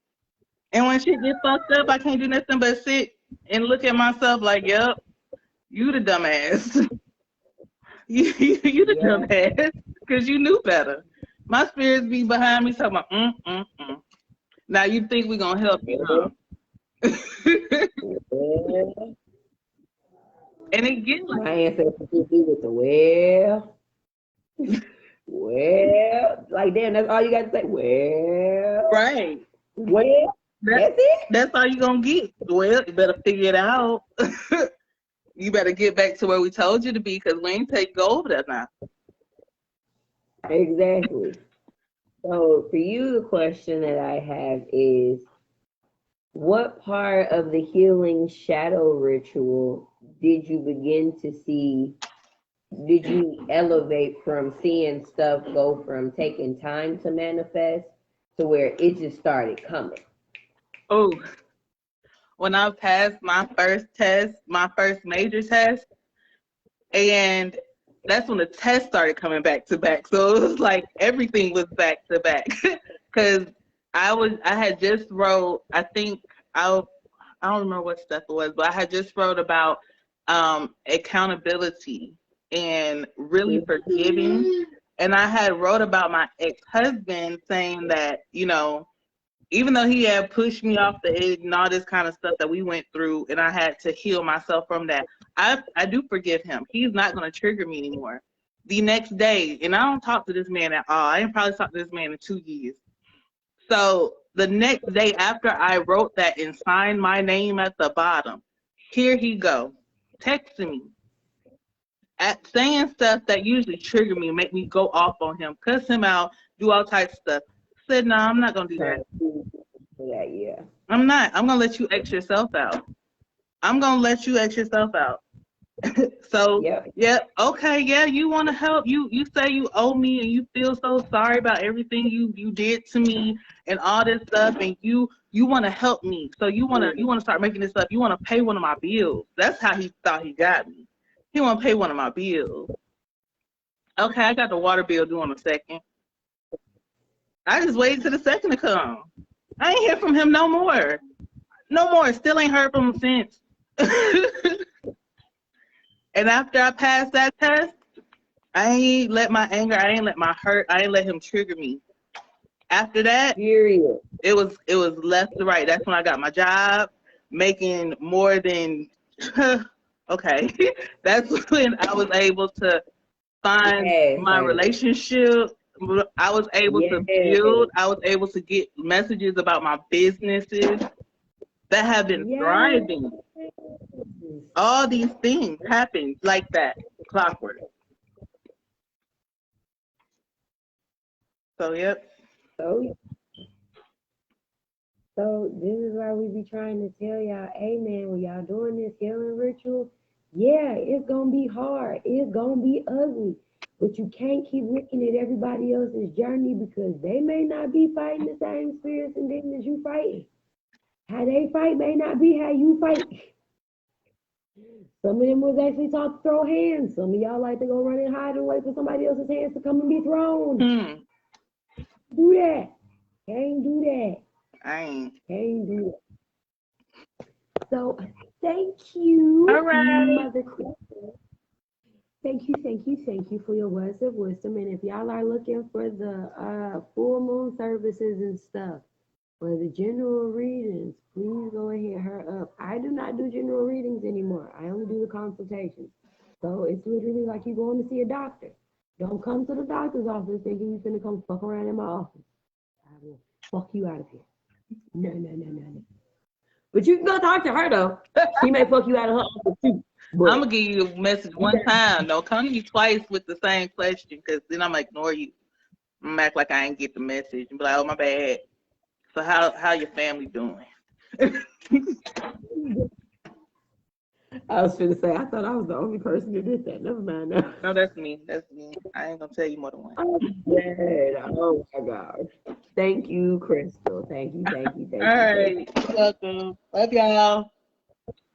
And when shit get fucked up, I can't do nothing but sit and look at myself like, "Yep, you the dumbass." you the dumbass because you knew better. My spirits be behind me talking about, Now you think we gonna help you, huh? And it gets like my ancestors would be with the well, like damn, that's all you got to say. Well, right. Well, that's it. That's all you gonna get. Well, you better figure it out. You better get back to where we told you to be because we ain't take go over that now. Exactly. So for you, the question that I have is, what part of the healing shadow ritual did you begin to see? Did you elevate from seeing stuff go from taking time to manifest to where it just started coming? Oh, when I passed my first test, my first major test, and that's when the test started coming back to back. So it was like everything was back to back because I had just wrote, I don't remember what stuff it was, but I had just wrote about accountability and really forgiving. And I had wrote about my ex-husband saying that, even though he had pushed me off the edge and all this kind of stuff that we went through, and I had to heal myself from that, I do forgive him. He's not going to trigger me anymore. The next day, and I don't talk to this man at all. I didn't probably talk to this man in 2 years. So the next day after I wrote that and signed my name at the bottom, here he go, texting me, saying stuff that usually trigger me, make me go off on him, cuss him out, do all types of stuff. I said, no, I'm not going to do that. Yeah. I'm not. I'm going to let you X yourself out. So, okay, you want to help. You say you owe me and you feel so sorry about everything you did to me and all this stuff, and you want to help me. So you want to start making this up. You want to pay one of my bills. That's how he thought he got me. He want to pay one of my bills. Okay, I got the water bill due in a second. I just waited till the second to come. I ain't hear from him no more. Still ain't heard from him since. And after I passed that test, I ain't let my anger, I ain't let my hurt, I ain't let him trigger me. After that, Period. it was left to right. That's when I got my job, making more than okay. That's when I was able to find Yes, my honey. relationship. I was able to Yes. build. I was able to get messages about my businesses that have been Yes. thriving. All these things happened like that, clockwork. So, yep. So, so this is why we be trying to tell y'all, hey man, when y'all doing this healing ritual, yeah, it's gonna be hard. It's gonna be ugly. But you can't keep looking at everybody else's journey because they may not be fighting the same spirits and demons you fighting. How they fight may not be how you fight. Some of them was actually taught to throw hands. Some of y'all like to go run and hide and wait for somebody else's hands to come and be thrown. Do that. Can't do that. I ain't. Can't do that. So thank you, All right. Mother Crystal. Thank you for your words of wisdom. And if y'all are looking for the full moon services and stuff, for the general readings, please go and hit her up. I do not do general readings anymore. I only do the consultations. So it's literally like you going to see a doctor. Don't come to the doctor's office thinking you're gonna come fuck around in my office. I will fuck you out of here. No. But you can go talk to her though. She may fuck you out of her office too. But I'm gonna give you a message one time. Don't come to me twice with the same question, because then I'm gonna ignore you. I'm gonna act like I ain't get the message and be like, "Oh, my bad." So how your family doing? I was gonna say I thought I was the only person who did that. Never mind now. No, that's me. That's me. I ain't gonna tell you more than one. I'm dead. Oh my gosh. Thank you, Crystal. Thank you. All right. You're welcome. Love y'all.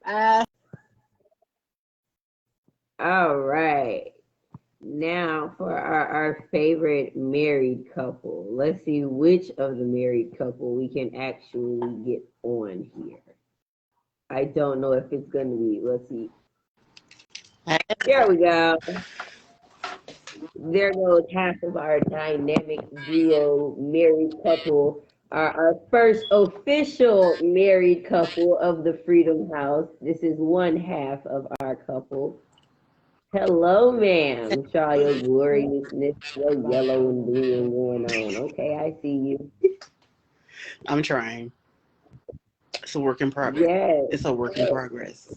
Bye. All right. Now for our favorite married couple. Let's see which of the married couple we can actually get on here. I don't know if it's gonna be. Let's see. There we go. There goes half of our dynamic duo married couple. Our first official married couple of the Freedom House. This is one half of our couple. Hello, ma'am. Show your gloriousness, your yellow and blue and going on. Okay, I see you. I'm trying. It's a work in progress. Yes. It's a work in progress.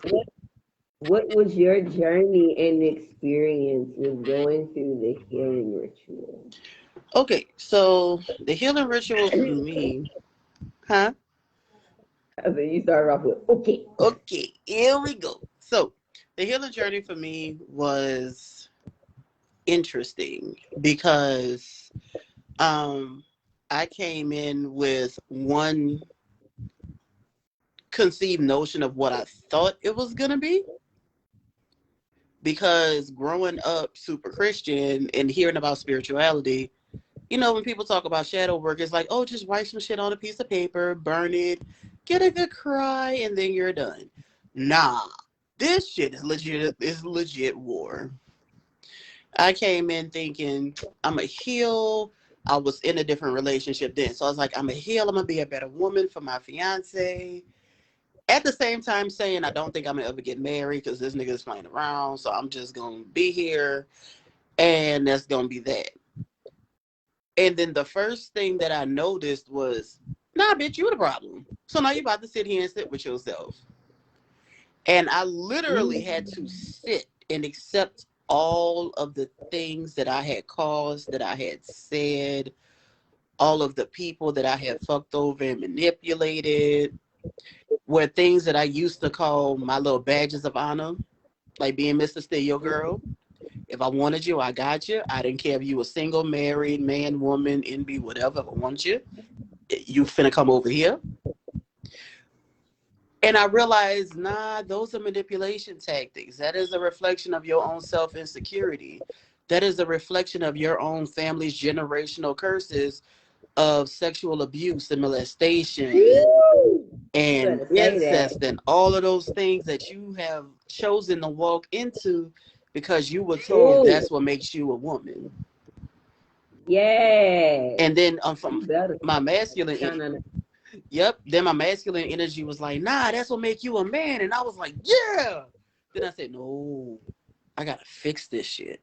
What was your journey and experience with going through the healing ritual? Okay, so the healing ritual for me, huh? So you started off with okay. Okay, here we go. So the healing journey for me was interesting because I came in with one conceived notion of what I thought it was gonna be. Because growing up super Christian and hearing about spirituality, you know, when people talk about shadow work, it's like, oh, just write some shit on a piece of paper, burn it, get a good cry, and then you're done. Nah, this shit is legit. It's legit war. I came in thinking I'm a heal. I was in a different relationship then, so I was like, I'm a heal. I'm gonna be a better woman for my fiance. At the same time, saying I don't think I'm gonna ever get married because this nigga is playing around. So I'm just gonna be here, and that's gonna be that. And then the first thing that I noticed was, nah, bitch, you the problem. So now you about to sit here and sit with yourself. And I literally had to sit and accept all of the things that I had caused, that I had said, all of the people that I had fucked over and manipulated, were things that I used to call my little badges of honor, like being Mr. Steal Girl. If I wanted you, I got you. I didn't care if you were single, married, man, woman, NB, whatever. If I want you, you finna come over here. And I realized, nah, those are manipulation tactics. That is a reflection of your own self-insecurity. That is a reflection of your own family's generational curses of sexual abuse and molestation and incest and all of those things that you have chosen to walk into because you were told Ooh. that's what makes you a woman. Yeah. And then You from better. my masculine, Shana. yep. Then my masculine energy was like, nah, that's what make you a man. And I was like, yeah. Then I said, no, I gotta fix this shit.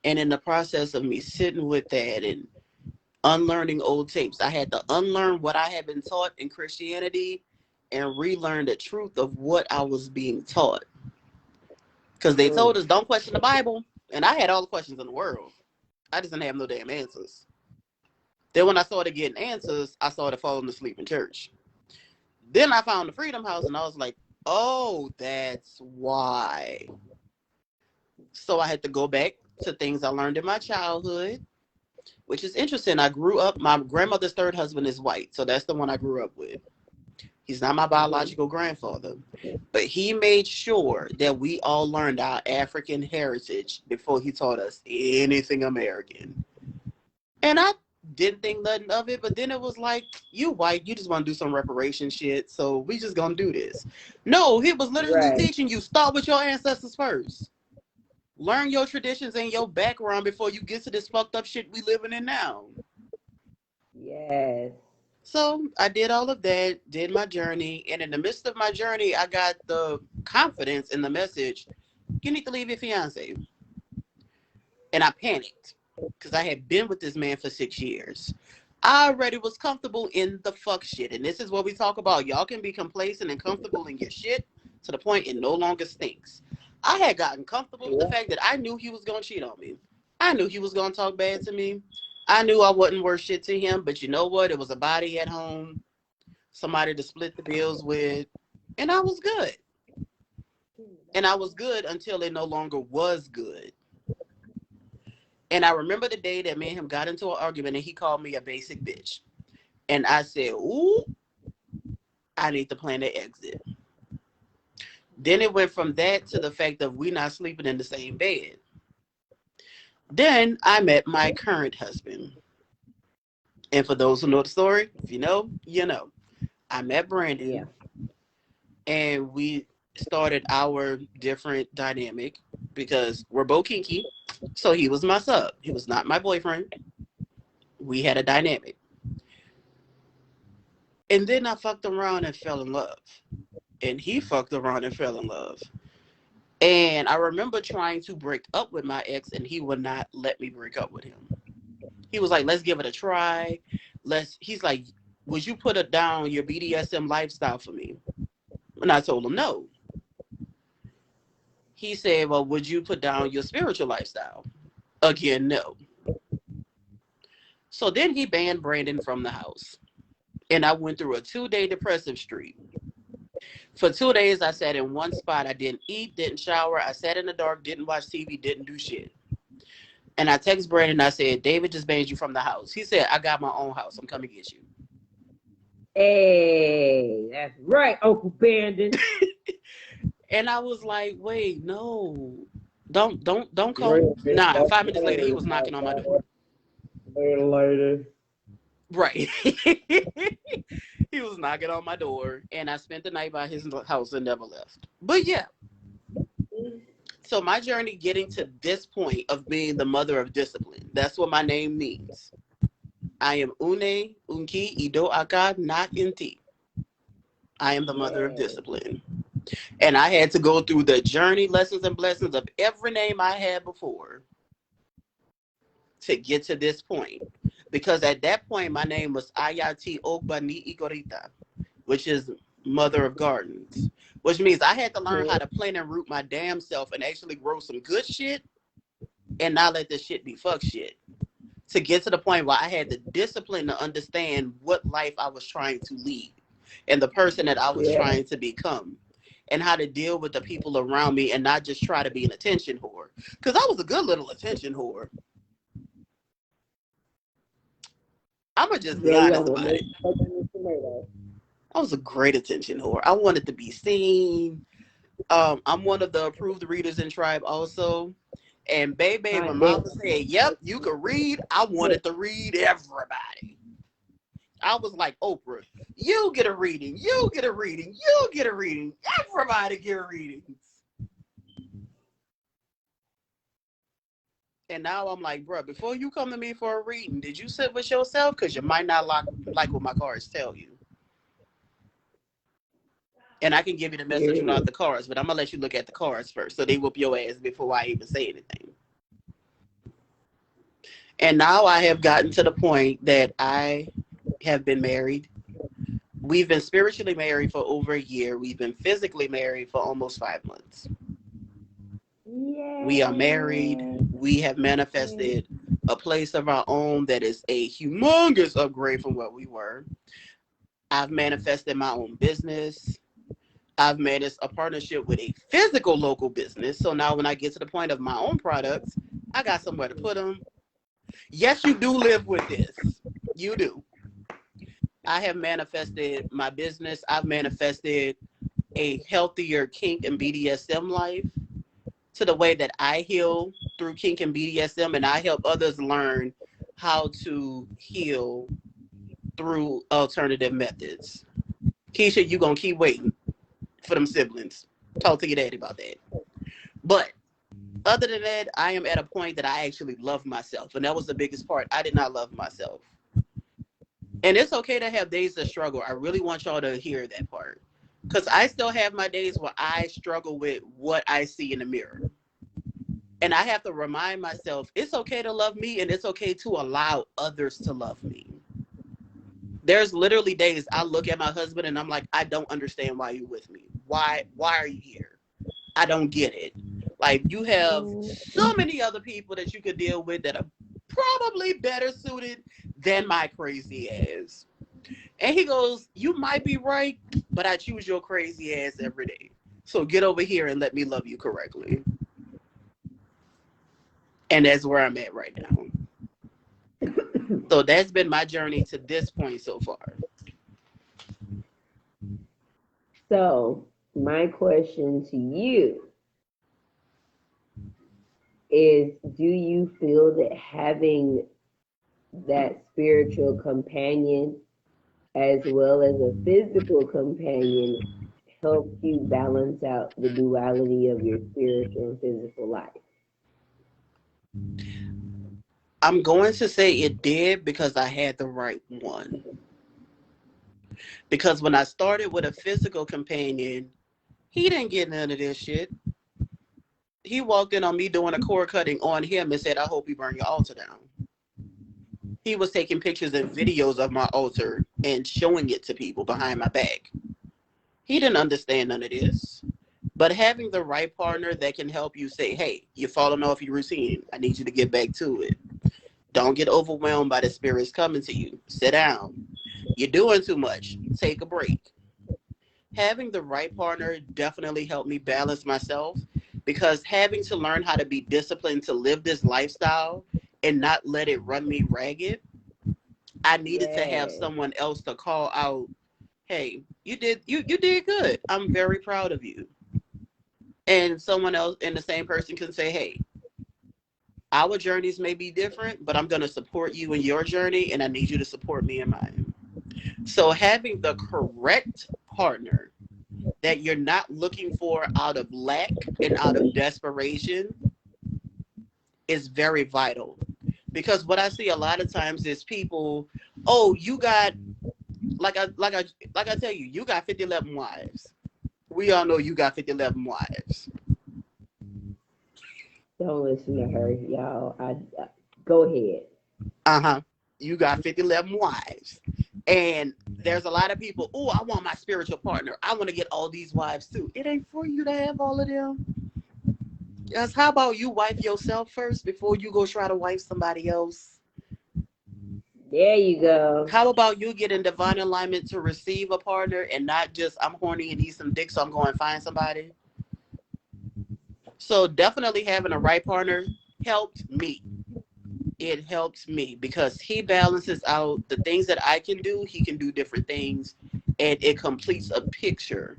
And in the process of me sitting with that and unlearning old tapes, I had to unlearn what I had been taught in Christianity and relearn the truth of what I was being taught. Because they told us don't question the Bible, and I had all the questions in the world. I just didn't have no damn answers. Then when I started getting answers, I started falling asleep in church. Then I found the Freedom House, and I was like, oh, that's why. So I had to go back to things I learned in my childhood, which is interesting. I grew up, my grandmother's third husband is white, so that's the one I grew up with. He's not my biological grandfather, but he made sure that we all learned our African heritage before he taught us anything American. And I didn't think nothing of it, but then it was like, you white, you just want to do some reparation shit, so we just gonna do this. No, he was literally teaching you, start with your ancestors first. Learn your traditions and your background before you get to this fucked up shit we living in now. Yes. So I did all of that, did my journey, and in the midst of my journey, I got the confidence in the message, you need to leave your fiance. And I panicked because I had been with this man for 6 years. I already was comfortable in the fuck shit. And this is what we talk about. Y'all can be complacent and comfortable in your shit to the point it no longer stinks. I had gotten comfortable with the fact that I knew he was going to cheat on me. I knew he was going to talk bad to me. I knew I wasn't worth shit to him. But you know what? It was a body at home, somebody to split the bills with. And I was good. And I was good until it no longer was good. And I remember the day that me and him got into an argument and he called me a basic bitch. And I said, ooh, I need to plan an exit. Then it went from that to the fact of we not sleeping in the same bed. Then I met my current husband. And for those who know the story, if you know, you know. I met Brandon. Yeah. And we started our different dynamic because we're both kinky. So he was my sub. He was not my boyfriend. We had a dynamic. And then I fucked around and fell in love. And he fucked around and fell in love. And I remember trying to break up with my ex, and he would not let me break up with him. He was like, let's give it a try. He's like, would you put it down your BDSM lifestyle for me? And I told him no. He said, well, would you put down your spiritual lifestyle? Again, no. So then he banned Brandon from the house. And I went through a 2-day depressive streak. For 2 days, I sat in one spot. I didn't eat, didn't shower. I sat in the dark, didn't watch TV, didn't do shit. And I text Brandon. I said, David just banned you from the house. He said, I got my own house. I'm coming to get you. Hey, that's right, Uncle Brandon. And I was like, wait, no. Don't come. Nah, 5 minutes later, he was knocking on my door. Later. Right. He was knocking on my door, and I spent the night by his house and never left. But yeah. So my journey getting to this point of being the mother of discipline, that's what my name means. I am Une, Unki, Ido Aka, not Inti. I am the mother of discipline. And I had to go through the journey, lessons, and blessings of every name I had before to get to this point. Because at that point, my name was Ayati Ogbani Igorita, which is mother of gardens, which means I had to learn how to plant and root my damn self and actually grow some good shit and not let this shit be fuck shit. To get to the point where I had the discipline to understand what life I was trying to lead and the person that I was trying to become and how to deal with the people around me and not just try to be an attention whore. Because I was a good little attention whore. I'm going to just be honest about it. I was a great attention whore. I wanted to be seen. I'm one of the approved readers in Tribe also. And baby, when mama said, yep, you can read, I wanted to read everybody. I was like Oprah. You get a reading. You get a reading. You get a reading. Everybody get readings. And now I'm like, bro, before you come to me for a reading, did you sit with yourself? Because you might not like what my cards tell you. And I can give you the message without the cards, but I'm going to let you look at the cards first. So they whoop your ass before I even say anything. And now I have gotten to the point that I have been married. We've been spiritually married for over a year. We've been physically married for almost 5 months. Yay. We are married. We have manifested a place of our own that is a humongous upgrade from what we were. I've manifested my own business. I've managed a partnership with a physical local business. So now when I get to the point of my own products, I got somewhere to put them. Yes, you do live with this. You do. I have manifested my business. I've manifested a healthier kink and BDSM life to the way that I heal through kink and BDSM, and I help others learn how to heal through alternative methods. Keisha, you gonna keep waiting for them siblings. Talk to your daddy about that. But other than that, I am at a point that I actually love myself, and that was the biggest part. I did not love myself. And it's okay to have days of struggle. I really want y'all to hear that part. Because I still have my days where I struggle with what I see in the mirror. And I have to remind myself, it's okay to love me, and it's okay to allow others to love me. There's literally days I look at my husband and I'm like, I don't understand why you're with me. Why are you here? I don't get it. Like, you have so many other people that you could deal with that are probably better suited than my crazy ass. And he goes, you might be right, but I choose your crazy ass every day. So get over here and let me love you correctly. And that's where I'm at right now. So that's been my journey to this point so far. So my question to you is, do you feel that having that spiritual companion as well as a physical companion helps you balance out the duality of your spiritual and physical life? I'm going to say it did because I had the right one. Because when I started with a physical companion, he didn't get none of this shit. He walked in on me doing a cord cutting on him and said, I hope you burn your altar down. He was taking pictures and videos of my altar and showing it to people behind my back. He didn't understand none of this. But having the right partner that can help you say, hey, you're falling off your routine. I need you to get back to it. Don't get overwhelmed by the spirits coming to you. Sit down. You're doing too much. Take a break. Having the right partner definitely helped me balance myself, because having to learn how to be disciplined to live this lifestyle and not let it run me ragged, I needed to have someone else to call out, hey, you did good. I'm very proud of you. And someone else, and the same person can say, hey, our journeys may be different, but I'm going to support you in your journey, and I need you to support me in mine. So having the correct partner that you're not looking for out of lack and out of desperation is very vital. Because what I see a lot of times is people, oh, you got, like I tell you, you got 50-11 wives. We all know you got 50-11 wives. Don't listen to her, y'all. Go ahead. You got 50-11 wives. And there's a lot of people, oh, I want my spiritual partner. I want to get all these wives too. It ain't for you to have all of them. Yes, how about you wife yourself first before you go try to wife somebody else? There you go. How about you get in divine alignment to receive a partner and not just, I'm horny and need some dick, so I'm going to find somebody? So definitely having a right partner helped me. It helps me because he balances out the things that I can do. He can do different things, and it completes a picture.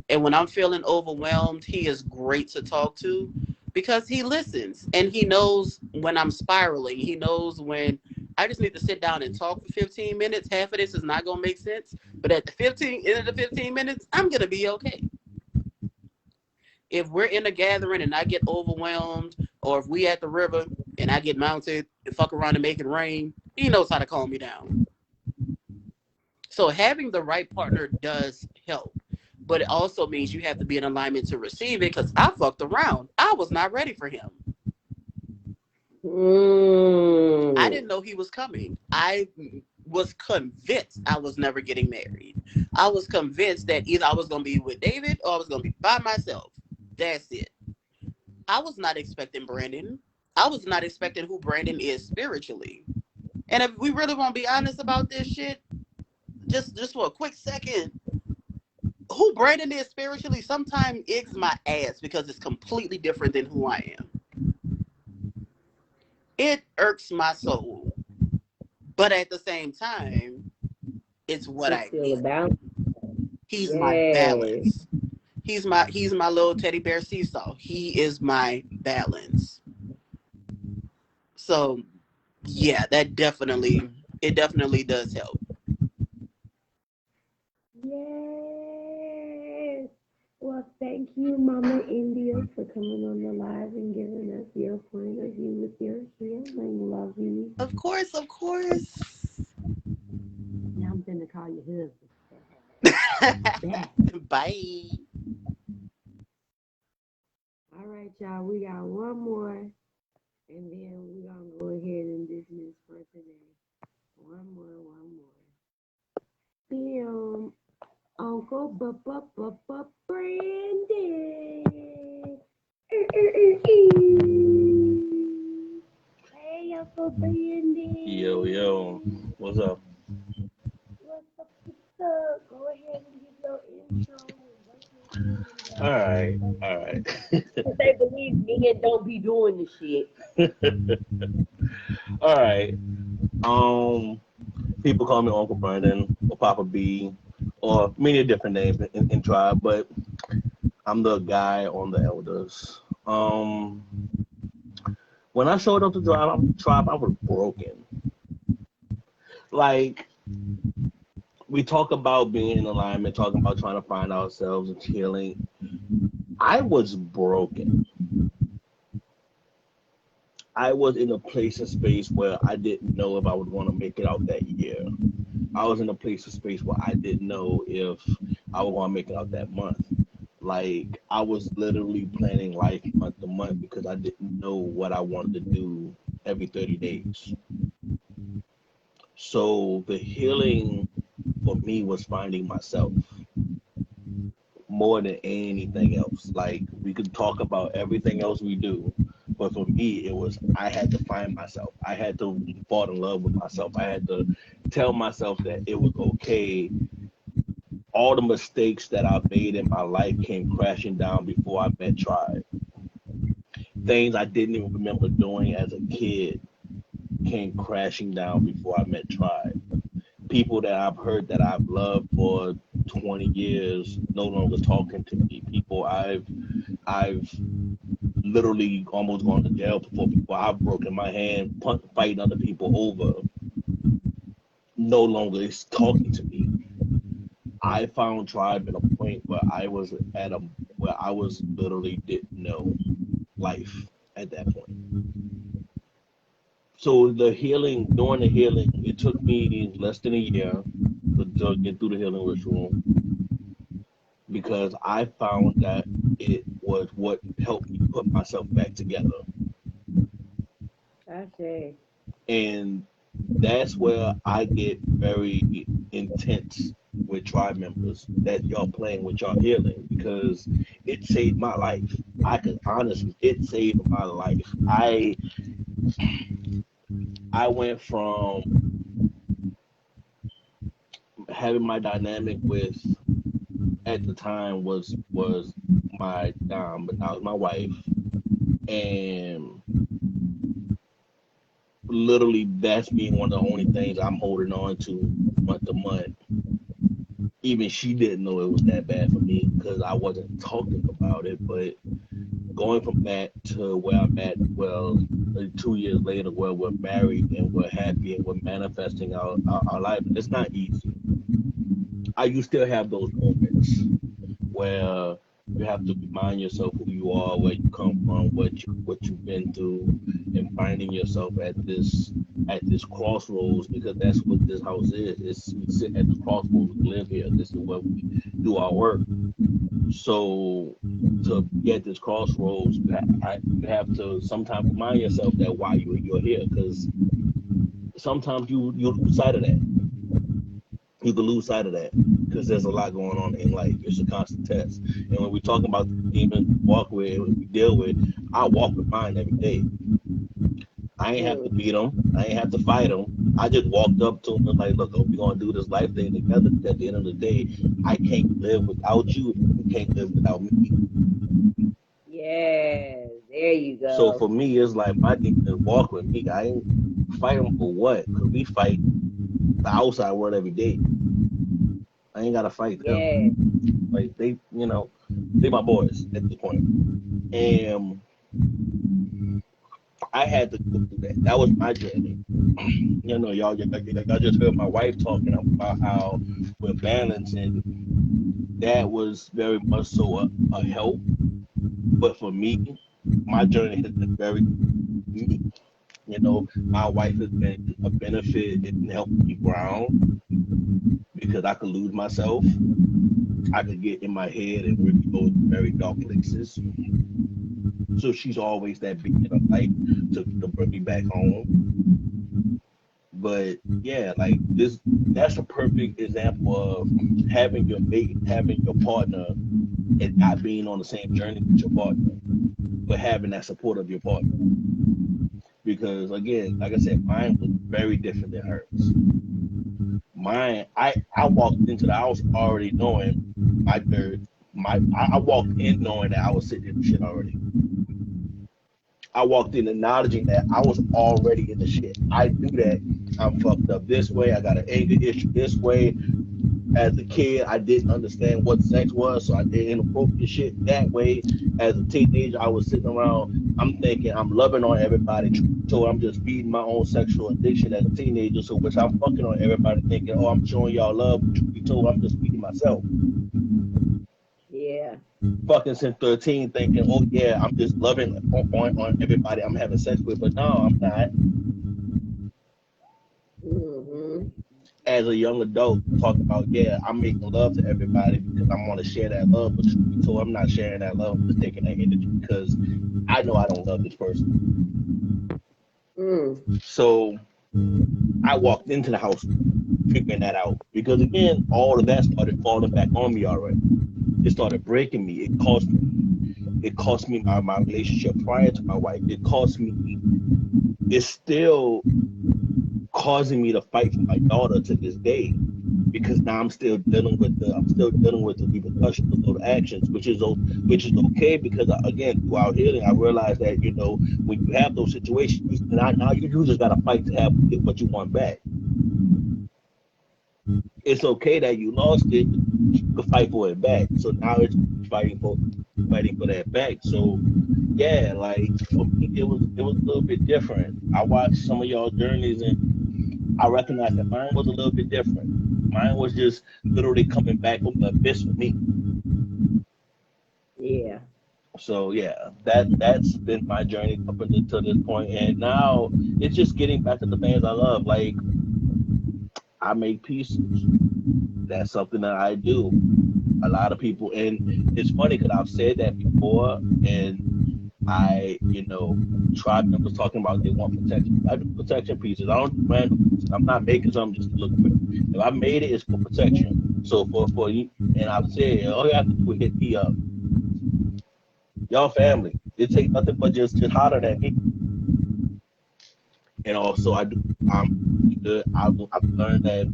And when I'm feeling overwhelmed, he is great to talk to because he listens and he knows when I'm spiraling. He knows when I just need to sit down and talk for 15 minutes. Half of this is not going to make sense, but at the end of the 15 minutes, I'm going to be okay. If we're in a gathering and I get overwhelmed, or if we at the river and I get mounted and fuck around and make it rain, he knows how to calm me down. So having the right partner does help. But it also means you have to be in alignment to receive it, because I fucked around. I was not ready for him. I didn't know he was coming. I was convinced I was never getting married. I was convinced that either I was going to be with David or I was going to be by myself. That's it. I was not expecting Brandon. I was not expecting who Brandon is spiritually. And if we really want to be honest about this shit, just for a quick second, who Brandon is spiritually sometimes icks my ass because it's completely different than who I am. It irks my soul. But at the same time, it's what I need. He's my balance. He's my little teddy bear seesaw. He is my balance. So yeah, it definitely does help. Yes. Well, thank you, Mama India, for coming on the live and giving us your point of view with your healing. Love you. Of course. Now I'm gonna call your husband. Bye. All right, y'all. We got one more, and then we're gonna go ahead and dismiss for today. One more. Uncle Brandon. Hey, Uncle Brandon. Yo, what's up? What's up? Go ahead and give your intro. All right. Because they believe me and don't be doing the shit. All right. People call me Uncle Brandon or Papa B or many different names in tribe, but I'm the guy on the elders. When I showed up to tribe, I was broken. Like, we talk about being in alignment, talking about trying to find ourselves and healing. I was broken. I was in a place and space where I didn't know if I was going to make it out that year. I was in a place and space where I didn't know if I was going to make it out that month. Like, I was literally planning life month to month because I didn't know what I wanted to do every 30 days. So the healing for me was finding myself more than anything else. Like, we could talk about everything else we do, but for me, it was I had to find myself. I had to fall in love with myself. I had to tell myself that it was okay. All the mistakes that I made in my life came crashing down before I met Tribe. Things I didn't even remember doing as a kid came crashing down before I met Tribe. People that I've heard that I've loved for 20 years no longer talking to me. People I've literally almost gone to jail for. People I've broken my hand fighting other people over no longer is talking to me. I found Tribe at a point where I was literally didn't know life at that point. So during the healing, it took me less than a year to get through the healing ritual because I found that it was what helped me put myself back together. Okay. And that's where I get very intense with tribe members that y'all playing with y'all healing because it saved my life. I could honestly, it saved my life. I went from having my dynamic with at the time was my dom, but now it's my wife, and literally that's being one of the only things I'm holding on to month to month. Even she didn't know it was that bad for me because I wasn't talking about it. But going from that to where I'm at, 2 years later, where we're married and we're happy and we're manifesting our life, it's not easy. You still have those moments where you have to remind yourself who you are, where you come from, what you've been through, and finding yourself at this crossroads, because that's what this house is. It's we sit at the crossroads. We live here. This is where we do our work. So to get this crossroads, you have to sometimes remind yourself that why you're here, because sometimes you lose sight of that. You can lose sight of that because there's a lot going on in life. It's a constant test. And when we're talking about the demons we walk with, we deal with, I walk with mine every day. I ain't have to beat them. I ain't have to fight them. I just walked up to them and like, look, we're gonna do this life thing together. At the end of the day, I can't live without you. You can't live without me. Yes, there you So go. for me, it's like my demons walk with me. I ain't fight them for what? Because we fight the outside world every day. I ain't gotta fight them. Yes, Like they my boys at this point. And I had to go through that. That was my journey. Y'all just heard my wife talking about how we're balancing. That was very much so a help. But for me, my journey has been very unique. My wife has been a benefit in helping me ground because I could lose myself. I could get in my head and really go into very dark places. So she's always that beacon of light to bring me back home. But yeah, like that's a perfect example of having your mate, having your partner, and not being on the same journey with your partner, but having that support of your partner. Because again, like I said, mine was very different than hers. Mine, I walked into the house already knowing my dirt. I walked in knowing that I was sitting in the shit already. I walked in acknowledging that I was already in the shit. I knew that I'm fucked up this way. I got an anger issue this way. As a kid, I didn't understand what sex was, so I did inappropriate shit that way. As a teenager, I was sitting around, I'm thinking I'm loving on everybody, so I'm just feeding my own sexual addiction as a teenager, so which I'm fucking on everybody thinking, oh, I'm showing y'all love, but truth be told, I'm just feeding myself. yeah. Fucking since 13 thinking, oh yeah, I'm just loving on everybody I'm having sex with, but no, I'm not. Mm-hmm. As a young adult, talking about, yeah, I'm making love to everybody because I want to share that love, but truth be told, I'm not sharing that love. I'm just taking that energy because I know I don't love this person. Mm. So I walked into the house figuring that out because again, all of that started falling back on me already. It started breaking me. It cost me my relationship prior to my wife. It's still causing me to fight for my daughter to this day because now I'm still dealing with the repercussions of those actions, which is okay because again, throughout healing, I realized that when you have those situations, now you just gotta fight to get what you want back. It's okay that you lost it, you can fight for it back. So now it's fighting for that back. So yeah, like for me, it was a little bit different. I watched some of y'all journeys and I recognized that mine was a little bit different. Mine was just literally coming back from the abyss for me. Yeah. So yeah, that's been my journey up until this point, and now it's just getting back to the things I love. Like I make pieces. That's something that I do. A lot of people, and it's funny because I've said that before, and tribe members talking about they want protection. I do protection pieces. I don't do random pieces. I'm not making something just to look pretty. If I made it, it's for protection. So for you, and I've said all you have to do is hit me up. Y'all family. It takes nothing but just holler at me. And also I do. I'm good. I've learned that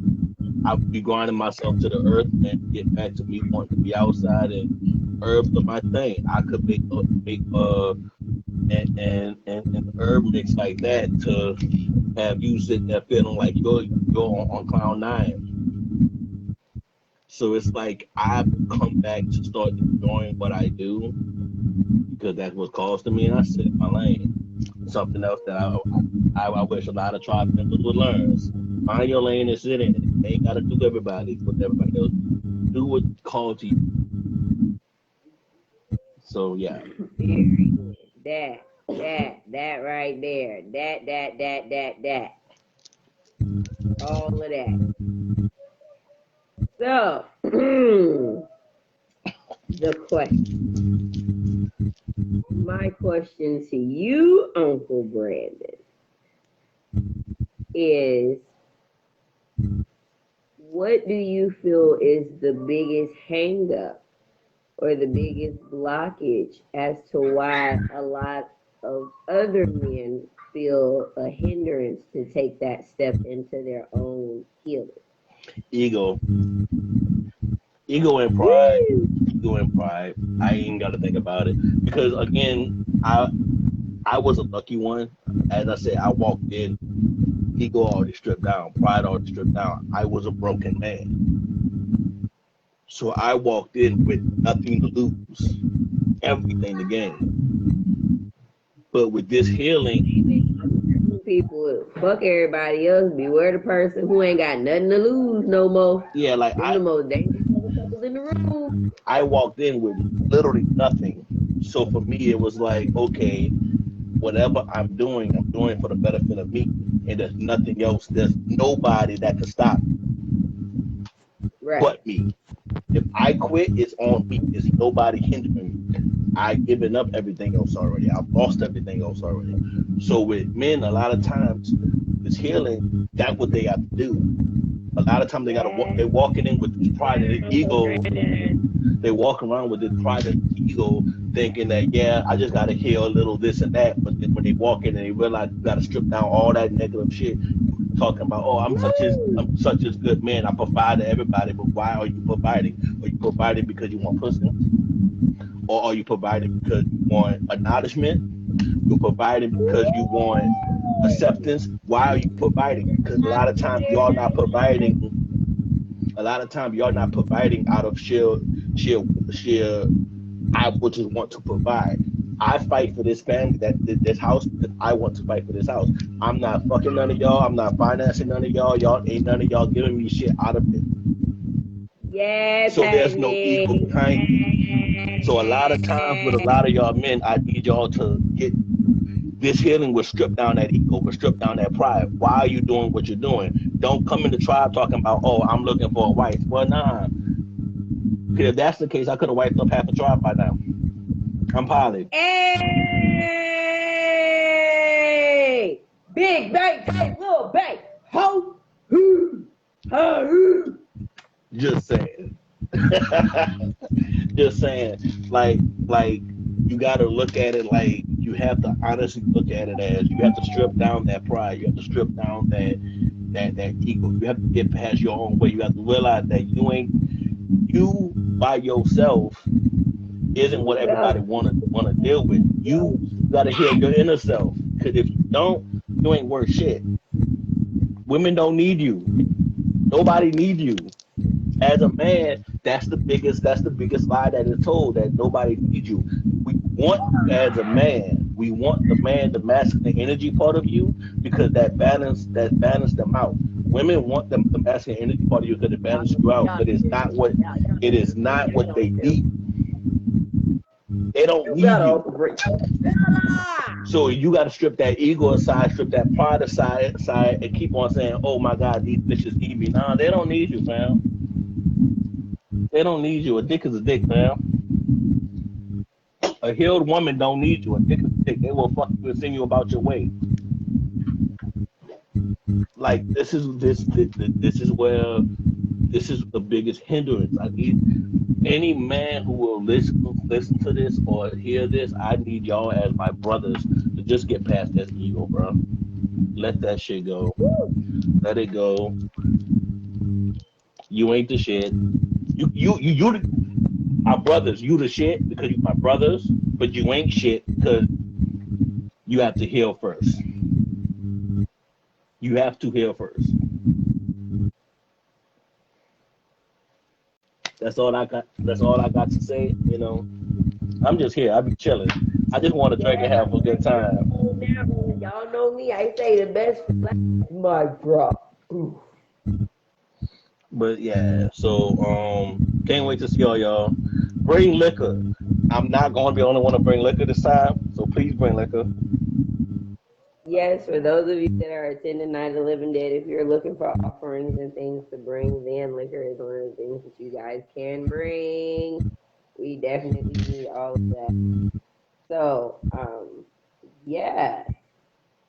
I'll be grinding myself to the earth and get back to me wanting to be outside, and herbs are my thing. I could make herb mix like that to have you sitting there feeling like you're on cloud nine. So it's like I've come back to start enjoying what I do because that's what's calls to me, and I sit in my lane. Something else that I wish a lot of tribe members would learn is find your lane and sit in it. You ain't got to do what everybody else do. What called to you. So yeah. Very good. That. That right there. That. All of that. So, the question. My question to you, Uncle Brandon, is what do you feel is the biggest hang up or the biggest blockage as to why a lot of other men feel a hindrance to take that step into their own healing? Ego and pride. Ego and pride. I ain't got to think about it because again, I was a lucky one. As I said, I walked in, ego already stripped down, pride already stripped down. I was a broken man, so I walked in with nothing to lose, everything to gain. But with this healing, people fuck everybody else, beware the person who ain't got nothing to lose no more. Yeah, like the most dangerous motherfuckers in the room. I walked in with literally nothing. So for me, it was like, okay, whatever I'm doing for the benefit of me, and there's nothing else. There's nobody that can stop but me. If I quit, it's on me. It's nobody hindering me. I've given up everything else already. I've lost everything else already. So with men, a lot of times, it's healing. That's what they have to do. A lot of times they're walking in with this pride and ego. They walk around with this pride and ego, thinking that I just gotta heal a little this and that. But then when they walk in and they realize you gotta strip down all that negative shit, talking about, oh, I'm such a good man. I provide to everybody. But why are you providing? Are you providing because you want pussy, or are you providing because you want acknowledgement? You're providing because you want acceptance. Why are you providing? Because a lot of times y'all not providing. A lot of times y'all not providing out of sheer. I would just want to provide. I fight for this family, this house, because I want to fight for this house. I'm not fucking none of y'all. I'm not financing none of y'all. Ain't none of y'all giving me shit out of it. Yeah. So there's no ego behind you. So a lot of times with a lot of y'all men, I need y'all to get this healing will strip down that ego, will strip down that pride. Why are you doing what you're doing? Don't come in the tribe talking about, oh, I'm looking for a wife. Well, nah. If that's the case, I could have wiped up half the tribe by now. I'm poly. Hey! Big bang, tight little bang. Ho! Just saying. Just saying. Like you got to look at it like you have to honestly look at it as you have to strip down that pride. You have to strip down that ego. You have to get past your own way. You have to realize that you by yourself isn't what everybody wanna deal with. You gotta heal your inner self. Cause if you don't, you ain't worth shit. Women don't need you. Nobody needs you. As a man, that's the biggest lie that is told, that nobody needs you. We want, as a man, we want the masculine energy part of you, because that balance them out. Women want the masculine energy part of you because it balances you out, but it is not what they need. They don't need you. So you got to strip that ego aside, strip that pride aside, and keep on saying, "Oh my God, these bitches need me." Nah, they don't need you, fam. They don't need you. A dick is a dick, fam. A healed woman don't need you. A dick is a dick. They will fuck you and send you about your way. Like this is where this is the biggest hindrance. I need any man who will listen to this or hear this. I need y'all as my brothers to just get past that ego, bro. Let that shit go. Let it go. You ain't the shit. You my brothers. You the shit because you my brothers, but you ain't shit because you have to heal first. You have to heal first. That's all I got. That's all I got to say. You know, I'm just here. I be chilling. I just want to drink and have a good time. Y'all know me. I say the best mic drop. But yeah, so can't wait to see y'all. Bring liquor. I'm not going to be the only one to bring liquor this time. So please bring liquor. Yes, for those of you that are attending Night of the Living Dead, if you're looking for offerings and things to bring, then liquor is one of the things that you guys can bring. We definitely need all of that. So, yeah,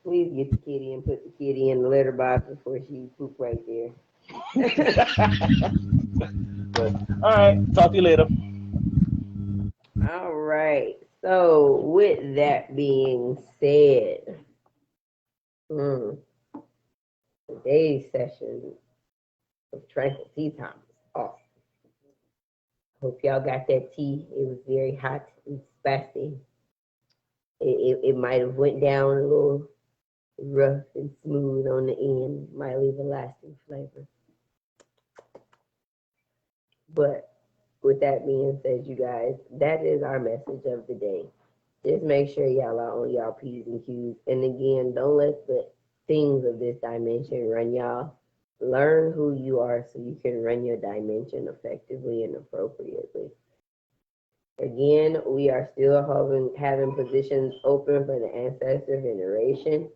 please get the kitty and put the kitty in the litter box before she poop right there. But, all right, talk to you later. All right. So, with that being said, today's session of Tranquil Tea Time was awesome. Hope y'all got that tea. It was very hot and spicy. It might have went down a little rough and smooth on the end. Might leave a lasting flavor. But with that being said, you guys, that is our message of the day. Just make sure y'all are on y'all P's and Q's. And again, don't let the things of this dimension run y'all. Learn who you are so you can run your dimension effectively and appropriately. Again, we are still having positions open for the ancestor veneration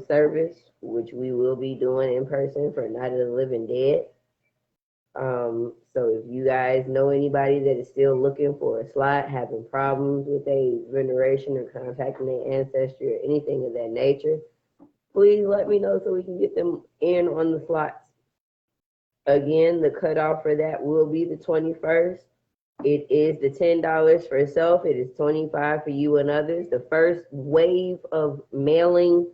service, which we will be doing in person for Night of the Living Dead. So if you guys know anybody that is still looking for a slot, having problems with a veneration or contacting their ancestry or anything of that nature, please let me know so we can get them in on the slots. Again, the cutoff for that will be the 21st. It is the $10 for self. It is $25 for you and others. The first wave of mailing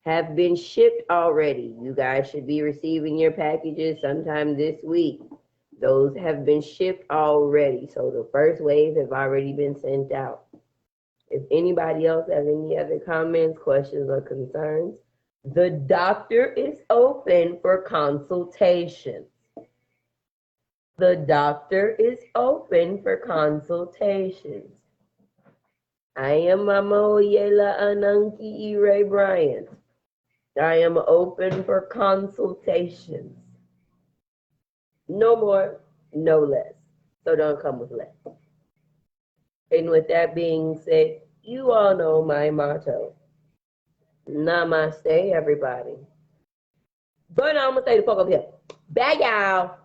have been shipped already. You guys should be receiving your packages sometime this week. Those have been shipped already. So the first wave have already been sent out. If anybody else has any other comments, questions, or concerns, the doctor is open for consultations. The doctor is open for consultations. I am Mama Oyela Ananki E. Ray Bryant. I am open for consultations. No more, no less. So don't come with less. And with that being said, you all know my motto. Namaste, everybody. But I'm going to stay the fuck up here. Bye, y'all.